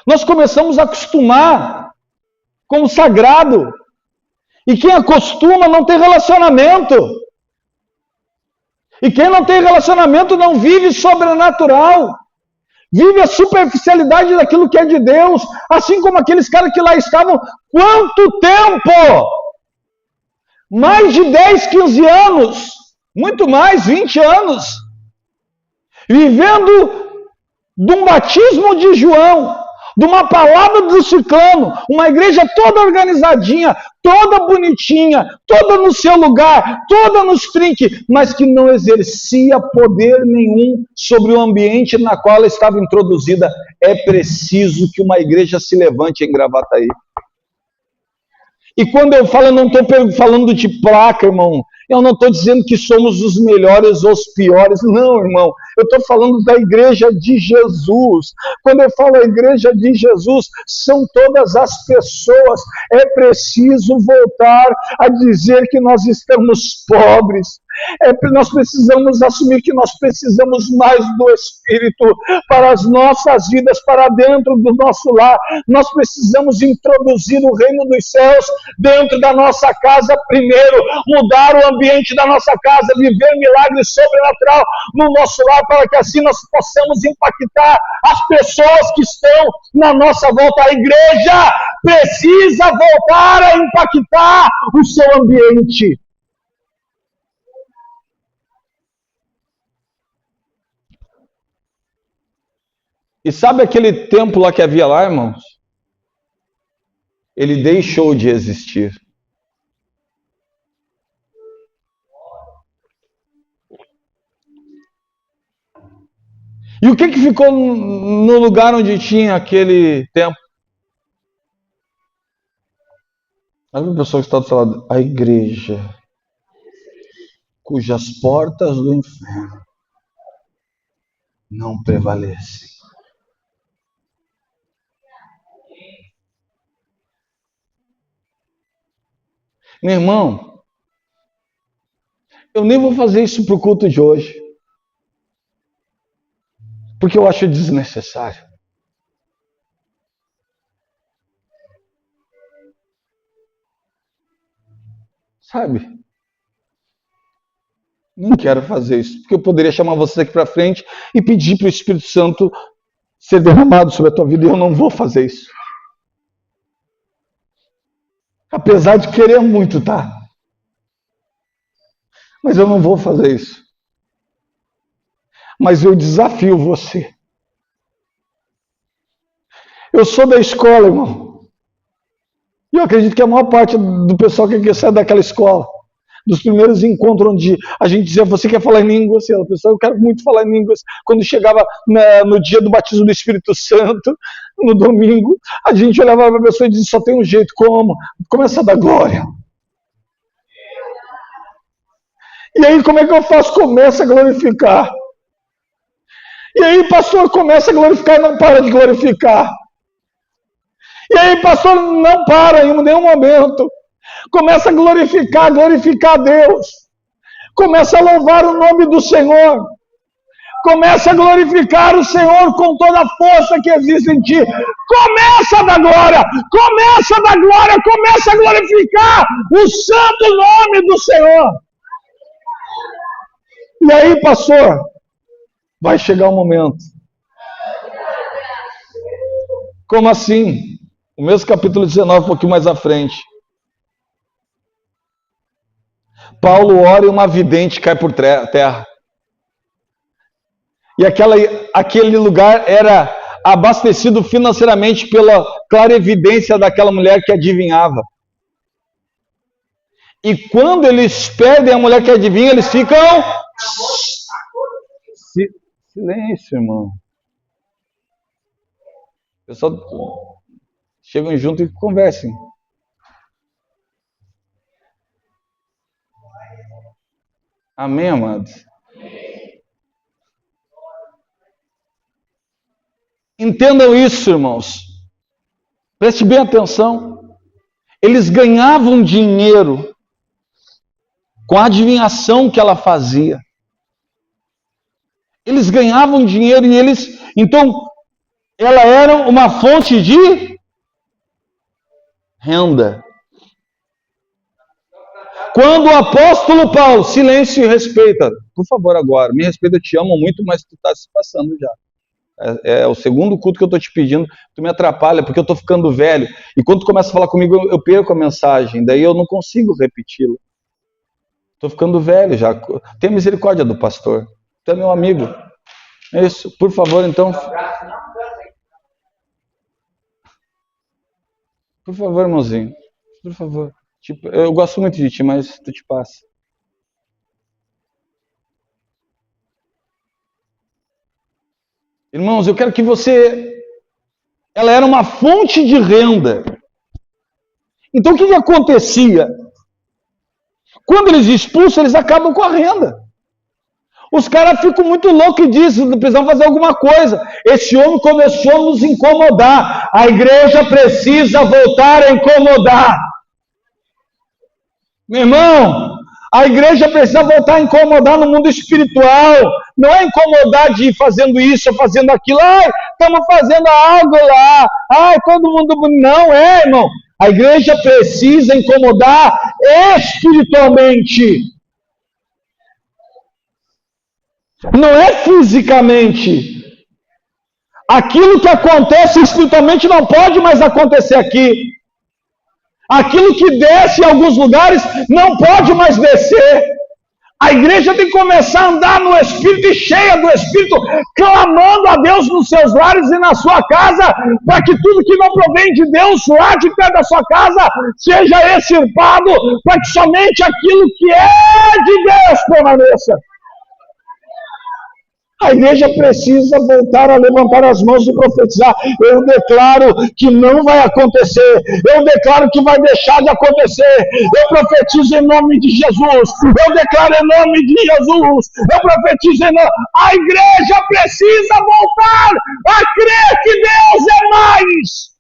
nós começamos a acostumar com o sagrado. E quem acostuma não tem relacionamento. E quem não tem relacionamento não vive sobrenatural. Vive a superficialidade daquilo que é de Deus. Assim como aqueles caras que lá estavam. Quanto tempo? Mais de 10, 15 anos. Muito mais, 20 anos. Vivendo de um batismo de João, de uma palavra do Ciclano, uma igreja toda organizadinha, toda bonitinha, toda no seu lugar, toda nos trinques, mas que não exercia poder nenhum sobre o ambiente na qual ela estava introduzida. É preciso que uma igreja se levante em Gravataí. E quando eu falo, eu não estou falando de placa, irmão. Eu não estou dizendo que somos os melhores ou os piores. Não, irmão. Eu estou falando da igreja de Jesus. Quando eu falo a igreja de Jesus, são todas as pessoas. É preciso voltar a dizer que nós estamos pobres. Nós precisamos assumir que nós precisamos mais do Espírito para as nossas vidas, para dentro do nosso lar. Nós precisamos introduzir o reino dos céus dentro da nossa casa primeiro, mudar o ambiente da nossa casa, viver milagre sobrenatural no nosso lar, para que assim nós possamos impactar as pessoas que estão na nossa volta. A igreja precisa voltar a impactar o seu ambiente. E sabe aquele templo lá que havia lá, irmãos? Ele deixou de existir. E o que ficou no lugar onde tinha aquele templo? Olha a pessoa que está do seu lado. A igreja, cujas portas do inferno não prevalecem. Meu irmão, eu nem vou fazer isso para o culto de hoje, porque eu acho desnecessário. Sabe? Não quero fazer isso, porque eu poderia chamar você aqui para frente e pedir para o Espírito Santo ser derramado sobre a tua vida, e eu não vou fazer isso. Apesar de querer muito, tá? Mas eu não vou fazer isso. Mas eu desafio você. Eu sou da escola, irmão. E eu acredito que a maior parte do pessoal que quer sair daquela escola, dos primeiros encontros onde a gente dizia, você quer falar em línguas? O pessoal, eu quero muito falar em línguas. Quando chegava no dia do batismo do Espírito Santo, no domingo, a gente olhava para a pessoa e dizia, só tem um jeito, como? Começa a dar glória. E aí, como é que eu faço? Começa a glorificar. E aí, pastor, começa a glorificar e não para de glorificar. E aí, pastor, não para em nenhum momento. Começa a glorificar a Deus. Começa a louvar o nome do Senhor. Começa a glorificar o Senhor com toda a força que existe em ti. Começa a dar glória. Começa a dar glória. Começa a glorificar o santo nome do Senhor. E aí, pastor, vai chegar um momento. Como assim? O mesmo capítulo 19, um pouquinho mais à frente. Paulo ora e uma vidente cai por terra. E aquele lugar era abastecido financeiramente pela clarividência daquela mulher que adivinhava. E quando eles perdem a mulher que adivinha, eles ficam... Silêncio, irmão. O pessoal chegam junto e conversem. Amém, amados? Entendam isso, irmãos. Preste bem atenção. Eles ganhavam dinheiro com a adivinhação que ela fazia. Eles ganhavam dinheiro e eles... Então, ela era uma fonte de renda. Quando o apóstolo Paulo... Silêncio e respeita. Por favor, agora. Me respeita, eu te amo muito, mas tu está se passando já. É o segundo culto que eu estou te pedindo, tu me atrapalha, porque eu estou ficando velho, e quando tu começa a falar comigo, eu perco a mensagem, daí eu não consigo repeti-la. Estou ficando velho já. Tenha misericórdia do pastor, tu é meu amigo. É isso, por favor, então. Por favor, irmãozinho, por favor. Tipo, eu gosto muito de ti, mas tu te passa. Irmãos, eu quero que você... Ela era uma fonte de renda. Então, o que acontecia? Quando eles expulsam, eles acabam com a renda. Os caras ficam muito loucos e dizem, precisam fazer alguma coisa. Esse homem começou a nos incomodar. A igreja precisa voltar a incomodar. Meu irmão, a igreja precisa voltar a incomodar no mundo espiritual. Não é incomodar de ir fazendo isso ou fazendo aquilo. Ai, estamos fazendo algo lá. Ai, todo mundo... Não é, irmão. A igreja precisa incomodar espiritualmente. Não é fisicamente. Aquilo que acontece espiritualmente não pode mais acontecer aqui. Aquilo que desce em alguns lugares não pode mais descer. A igreja tem que começar a andar no Espírito e cheia do Espírito, clamando a Deus nos seus lares e na sua casa, para que tudo que não provém de Deus lá de perto da sua casa seja extirpado, para que somente aquilo que é de Deus permaneça. A igreja precisa voltar a levantar as mãos e profetizar. Eu declaro que não vai acontecer. Eu declaro que vai deixar de acontecer. Eu profetizo em nome de Jesus. Eu declaro em nome de Jesus. Eu profetizo em nome... A igreja precisa voltar a crer que Deus é mais.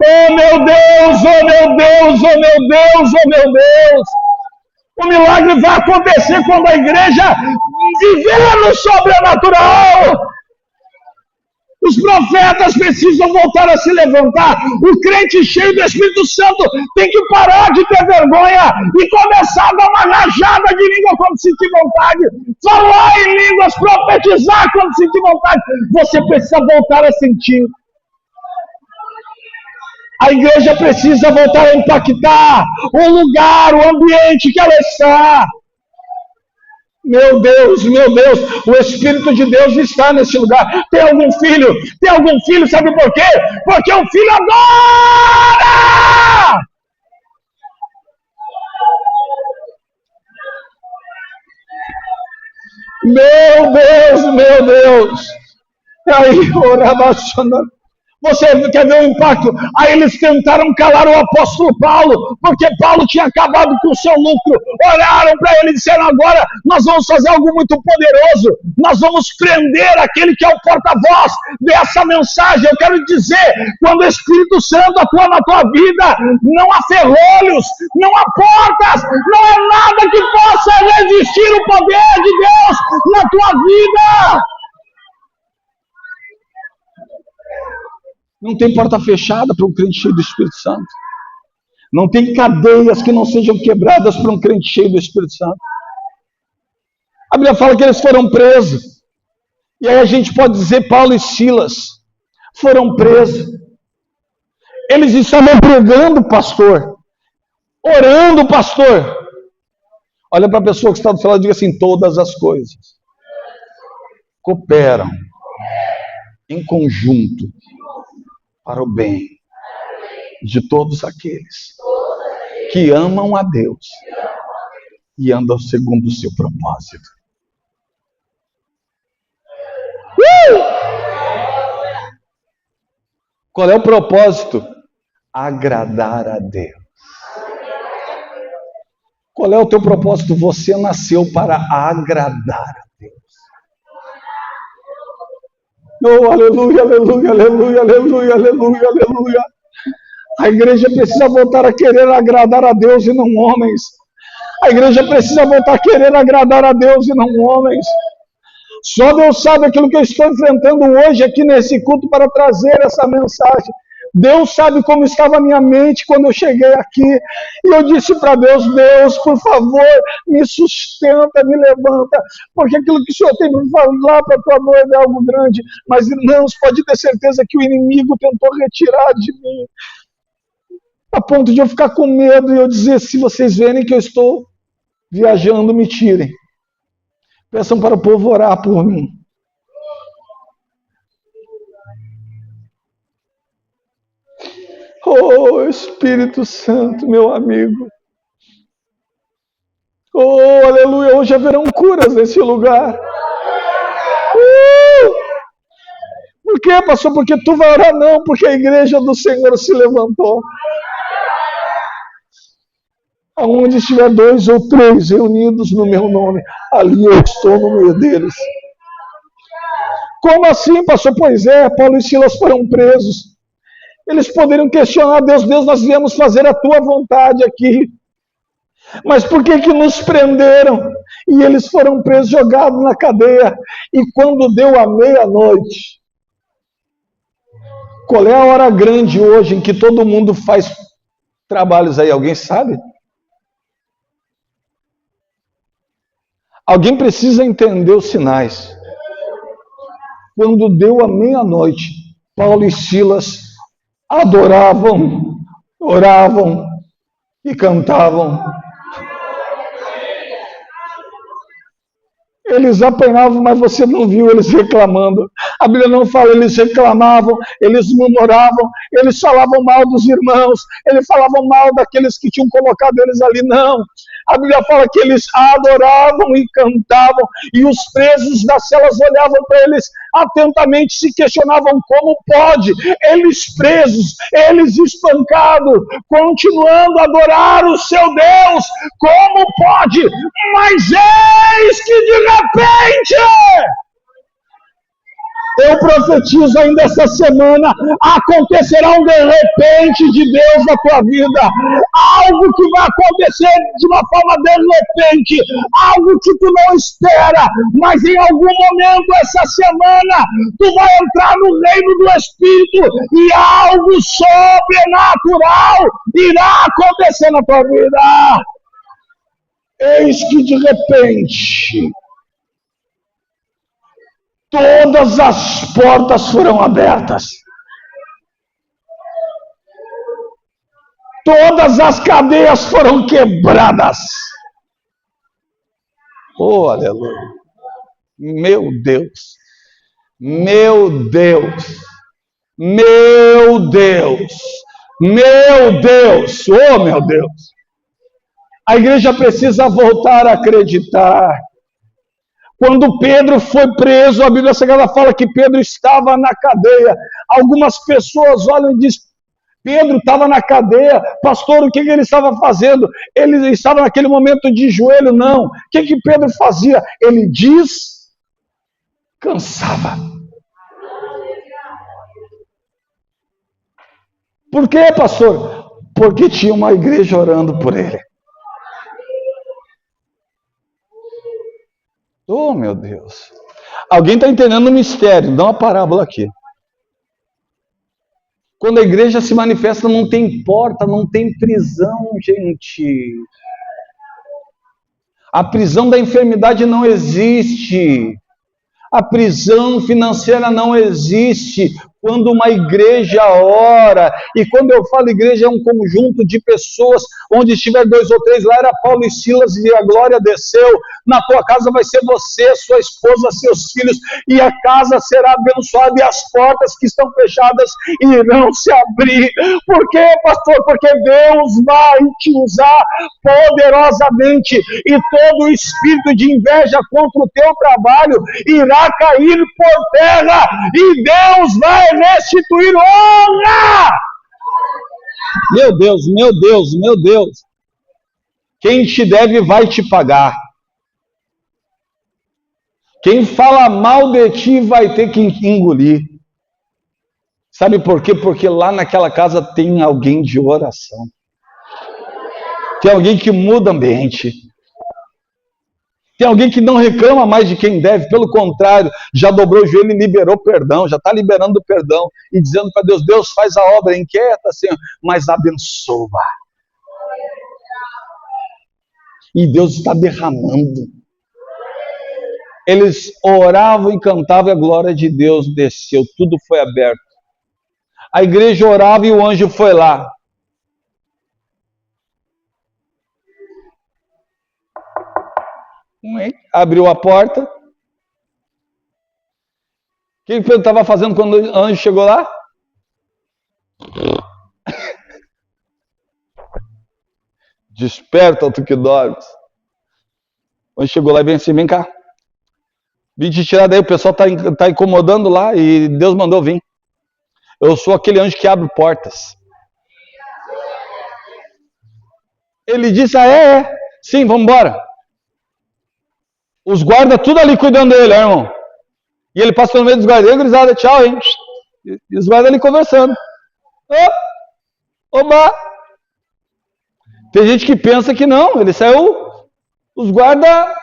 Oh meu Deus, oh meu Deus, oh meu Deus, oh meu Deus. O milagre vai acontecer quando a igreja viver no sobrenatural. Os profetas precisam voltar a se levantar. O crente cheio do Espírito Santo tem que parar de ter vergonha e começar a dar uma rajada de língua quando sentir vontade. Falar em línguas, profetizar quando sentir vontade. Você precisa voltar a sentir. A igreja precisa voltar a impactar o lugar, o ambiente que ela está. Meu Deus, o Espírito de Deus está nesse lugar. Tem algum filho? Tem algum filho? Sabe por quê? Porque o filho adora! Meu Deus. Aí, orabaçando. Você quer ver o impacto? Aí eles tentaram calar o apóstolo Paulo, porque Paulo tinha acabado com o seu lucro. Oraram para ele e disseram: agora nós vamos fazer algo muito poderoso. Nós vamos prender aquele que é o porta-voz dessa mensagem. Eu quero dizer, quando o Espírito Santo atua na tua vida, não há ferrolhos, não há portas, não há nada que possa resistir o poder de Deus na tua vida. Não tem porta fechada para um crente cheio do Espírito Santo. Não tem cadeias que não sejam quebradas para um crente cheio do Espírito Santo. A Bíblia fala que eles foram presos. E aí a gente pode dizer, Paulo e Silas foram presos. Eles estavam pregando, pastor. Orando, pastor. Olha para a pessoa que está do seu lado e diga assim, todas as coisas cooperam em conjunto para o bem de todos aqueles que amam a Deus e andam segundo o seu propósito. Qual é o propósito? Agradar a Deus. Qual é o teu propósito? Você nasceu para agradar a Deus. Oh, aleluia, aleluia, aleluia, aleluia, aleluia, aleluia. A igreja precisa voltar a querer agradar a Deus e não homens. A igreja precisa voltar a querer agradar a Deus e não homens. Só Deus sabe aquilo que eu estou enfrentando hoje aqui nesse culto para trazer essa mensagem. Deus sabe como estava a minha mente quando eu cheguei aqui. E eu disse para Deus, Deus, por favor, me sustenta, me levanta. Porque aquilo que o Senhor tem me falar para a tua noiva é algo grande. Mas, irmãos, pode ter certeza que o inimigo tentou retirar de mim. A ponto de eu ficar com medo e eu dizer, se vocês verem que eu estou viajando, me tirem. Peçam para o povo orar por mim. Oh, Espírito Santo, meu amigo. Oh, aleluia. Hoje haverão curas nesse lugar. Por quê, pastor? Porque tu vai orar? Não, porque a igreja do Senhor se levantou. Aonde estiver 2 ou 3 reunidos no meu nome, ali eu estou no meio deles. Como assim, pastor? Pois é, Paulo e Silas foram presos. Eles poderiam questionar Deus, Deus, nós viemos fazer a tua vontade aqui. Mas por que nos prenderam? E eles foram presos, jogados na cadeia. E quando deu a meia-noite, qual é a hora grande hoje em que todo mundo faz trabalhos aí? Alguém sabe? Alguém precisa entender os sinais. Quando deu a meia-noite, Paulo e Silas adoravam, oravam e cantavam. Eles apanhavam, mas você não viu eles reclamando. A Bíblia não fala, eles reclamavam, eles murmuravam, eles falavam mal dos irmãos, eles falavam mal daqueles que tinham colocado eles ali, não. A Bíblia fala que eles adoravam e cantavam, e os presos das celas olhavam para eles atentamente, se questionavam como pode, eles presos, eles espancados, continuando a adorar o seu Deus, como pode? Mas eis que de repente, eu profetizo ainda essa semana, acontecerá um de repente de Deus na tua vida, algo que vai acontecer de uma forma de repente, algo que tu não espera, mas em algum momento essa semana, tu vai entrar no reino do Espírito e algo sobrenatural irá acontecer na tua vida. Eis que de repente, todas as portas foram abertas. Todas as cadeias foram quebradas. Oh, aleluia. Meu Deus. Meu Deus. Meu Deus. Meu Deus. Oh, meu Deus. A igreja precisa voltar a acreditar. Quando Pedro foi preso, a Bíblia Sagrada fala que Pedro estava na cadeia. Algumas pessoas olham e dizem, Pedro estava na cadeia, pastor, o que ele estava fazendo? Ele estava naquele momento de joelho, não. O que Pedro fazia? Ele descansava. Por quê, pastor? Porque tinha uma igreja orando por ele. Oh, meu Deus. Alguém está entendendo o mistério? Dá uma parábola aqui. Quando a igreja se manifesta, não tem porta, não tem prisão, gente. A prisão da enfermidade não existe. A prisão financeira não existe quando uma igreja ora. E quando eu falo igreja, é um conjunto de pessoas. Onde estiver 2 ou 3, lá era Paulo e Silas e a glória desceu. Na tua casa vai ser você, sua esposa, seus filhos. E a casa será abençoada e as portas que estão fechadas irão se abrir. Por quê, pastor? Porque Deus vai te usar poderosamente. E todo espírito de inveja contra o teu trabalho irá cair por terra e Deus vai restituir honra. Meu Deus, meu Deus, meu Deus. Quem te deve vai te pagar. Quem fala mal de ti vai ter que engolir. Sabe por quê? Porque lá naquela casa tem alguém de oração. Tem alguém que muda ambiente. Tem alguém que não reclama mais de quem deve, pelo contrário, já dobrou o joelho e liberou perdão, já está liberando perdão e dizendo para Deus, Deus faz a obra, inquieta, Senhor, mas abençoa. E Deus está derramando. Eles oravam e cantavam e a glória de Deus desceu, tudo foi aberto. A igreja orava e o anjo foi lá. Abriu a porta. O que Pedro estava fazendo quando o anjo chegou lá? Desperta, tu que dormes. O anjo chegou lá e bem assim, vem cá. Vim te tirar daí, o pessoal está incomodando lá e Deus mandou vir. Eu sou aquele anjo que abre portas. Ele disse, é. Sim, vamos embora. Os guardas tudo ali cuidando dele, irmão. E ele passou no meio dos guardas, gurizada, tchau, hein? E os guardas ali conversando. Oba! Tem gente que pensa que não, ele saiu, os guardas,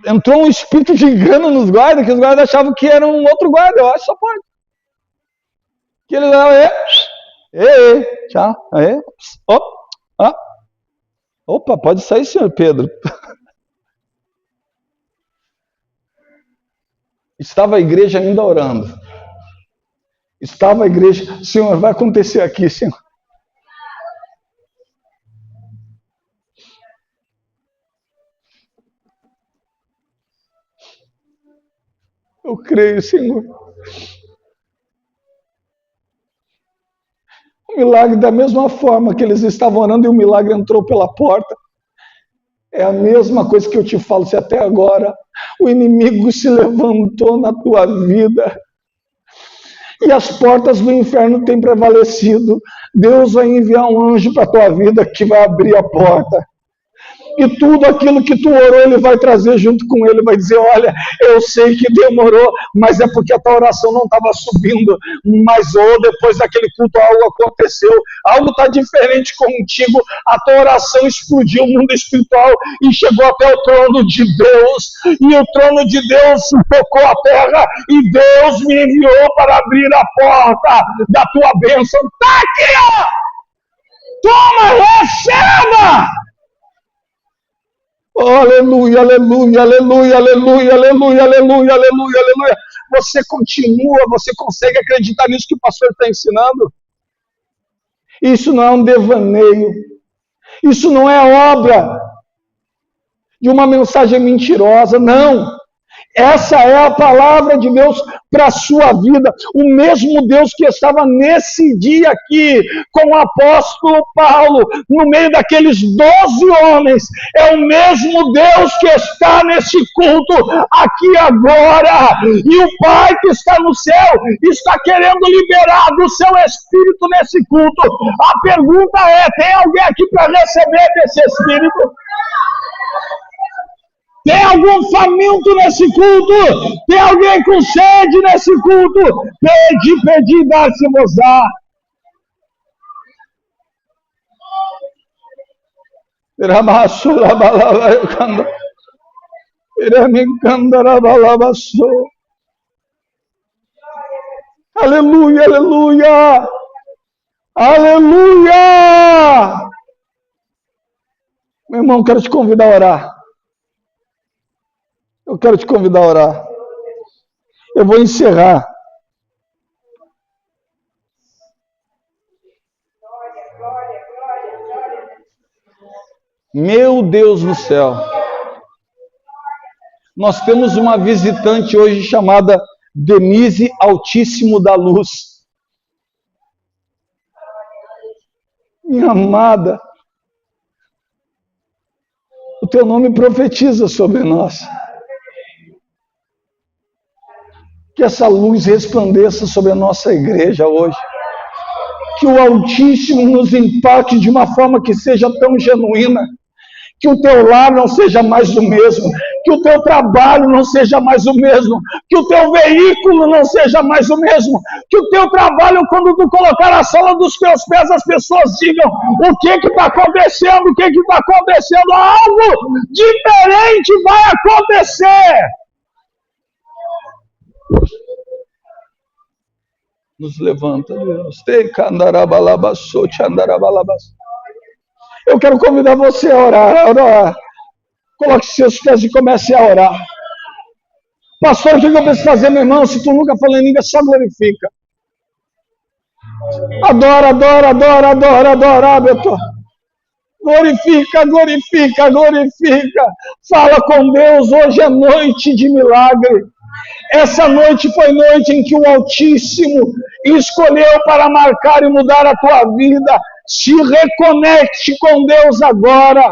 entrou um espírito de engano nos guardas, que os guardas achavam que era um outro guarda, eu acho, só pode. Que ele lá, tchau, opa, pode sair, senhor Pedro. Estava a igreja ainda orando. Estava a igreja, Senhor, vai acontecer aqui, Senhor. Eu creio, Senhor. O milagre, da mesma forma que eles estavam orando e o milagre entrou pela porta, é a mesma coisa que eu te falo, se até agora o inimigo se levantou na tua vida e as portas do inferno têm prevalecido, Deus vai enviar um anjo para a tua vida que vai abrir a porta. E tudo aquilo que tu orou, ele vai trazer junto com ele, vai dizer, olha, eu sei que demorou, mas é porque a tua oração não estava subindo, mas depois daquele culto algo aconteceu, algo está diferente contigo, a tua oração explodiu o mundo espiritual e chegou até o trono de Deus, e o trono de Deus tocou a terra, e Deus me enviou para abrir a porta da tua bênção. Está aqui, ó! Toma, receba! Oh, aleluia, aleluia, aleluia, aleluia, aleluia, aleluia, aleluia, aleluia. Você continua, você consegue acreditar nisso que o pastor está ensinando? Isso não é um devaneio. Isso não é obra de uma mensagem mentirosa, não. Essa é a palavra de Deus para a sua vida. O mesmo Deus que estava nesse dia aqui com o apóstolo Paulo, no meio daqueles 12 homens, é o mesmo Deus que está nesse culto aqui agora. E o Pai que está no céu está querendo liberar do seu Espírito nesse culto. A pergunta é, tem alguém aqui para receber desse Espírito? Tem algum faminto nesse culto? Tem alguém com sede nesse culto? Pedi, dar-se-vos-á. Aleluia, aleluia. Aleluia. Meu irmão, quero te convidar a orar. Eu quero te convidar a orar. Eu vou encerrar. Meu Deus do céu. Nós temos uma visitante hoje chamada Denise Altíssimo da Luz. Minha amada, o teu nome profetiza sobre nós. Que essa luz resplandeça sobre a nossa igreja hoje. Que o Altíssimo nos impacte de uma forma que seja tão genuína. Que o teu lar não seja mais o mesmo. Que o teu trabalho não seja mais o mesmo. Que o teu veículo não seja mais o mesmo. Que o teu trabalho, quando tu colocar na sola dos teus pés, as pessoas digam: o que está acontecendo? O que está acontecendo? Algo diferente vai acontecer. Nos levanta, Deus. Eu quero convidar você a orar. Coloque seus pés e comece a orar. Pastor, o que eu preciso fazer, meu irmão? Se tu nunca falou em língua, só glorifica. Adora, Beto. Glorifica. Fala com Deus, hoje é noite de milagre. Essa noite foi noite em que o Altíssimo escolheu para marcar e mudar a tua vida. Se reconecte com Deus agora.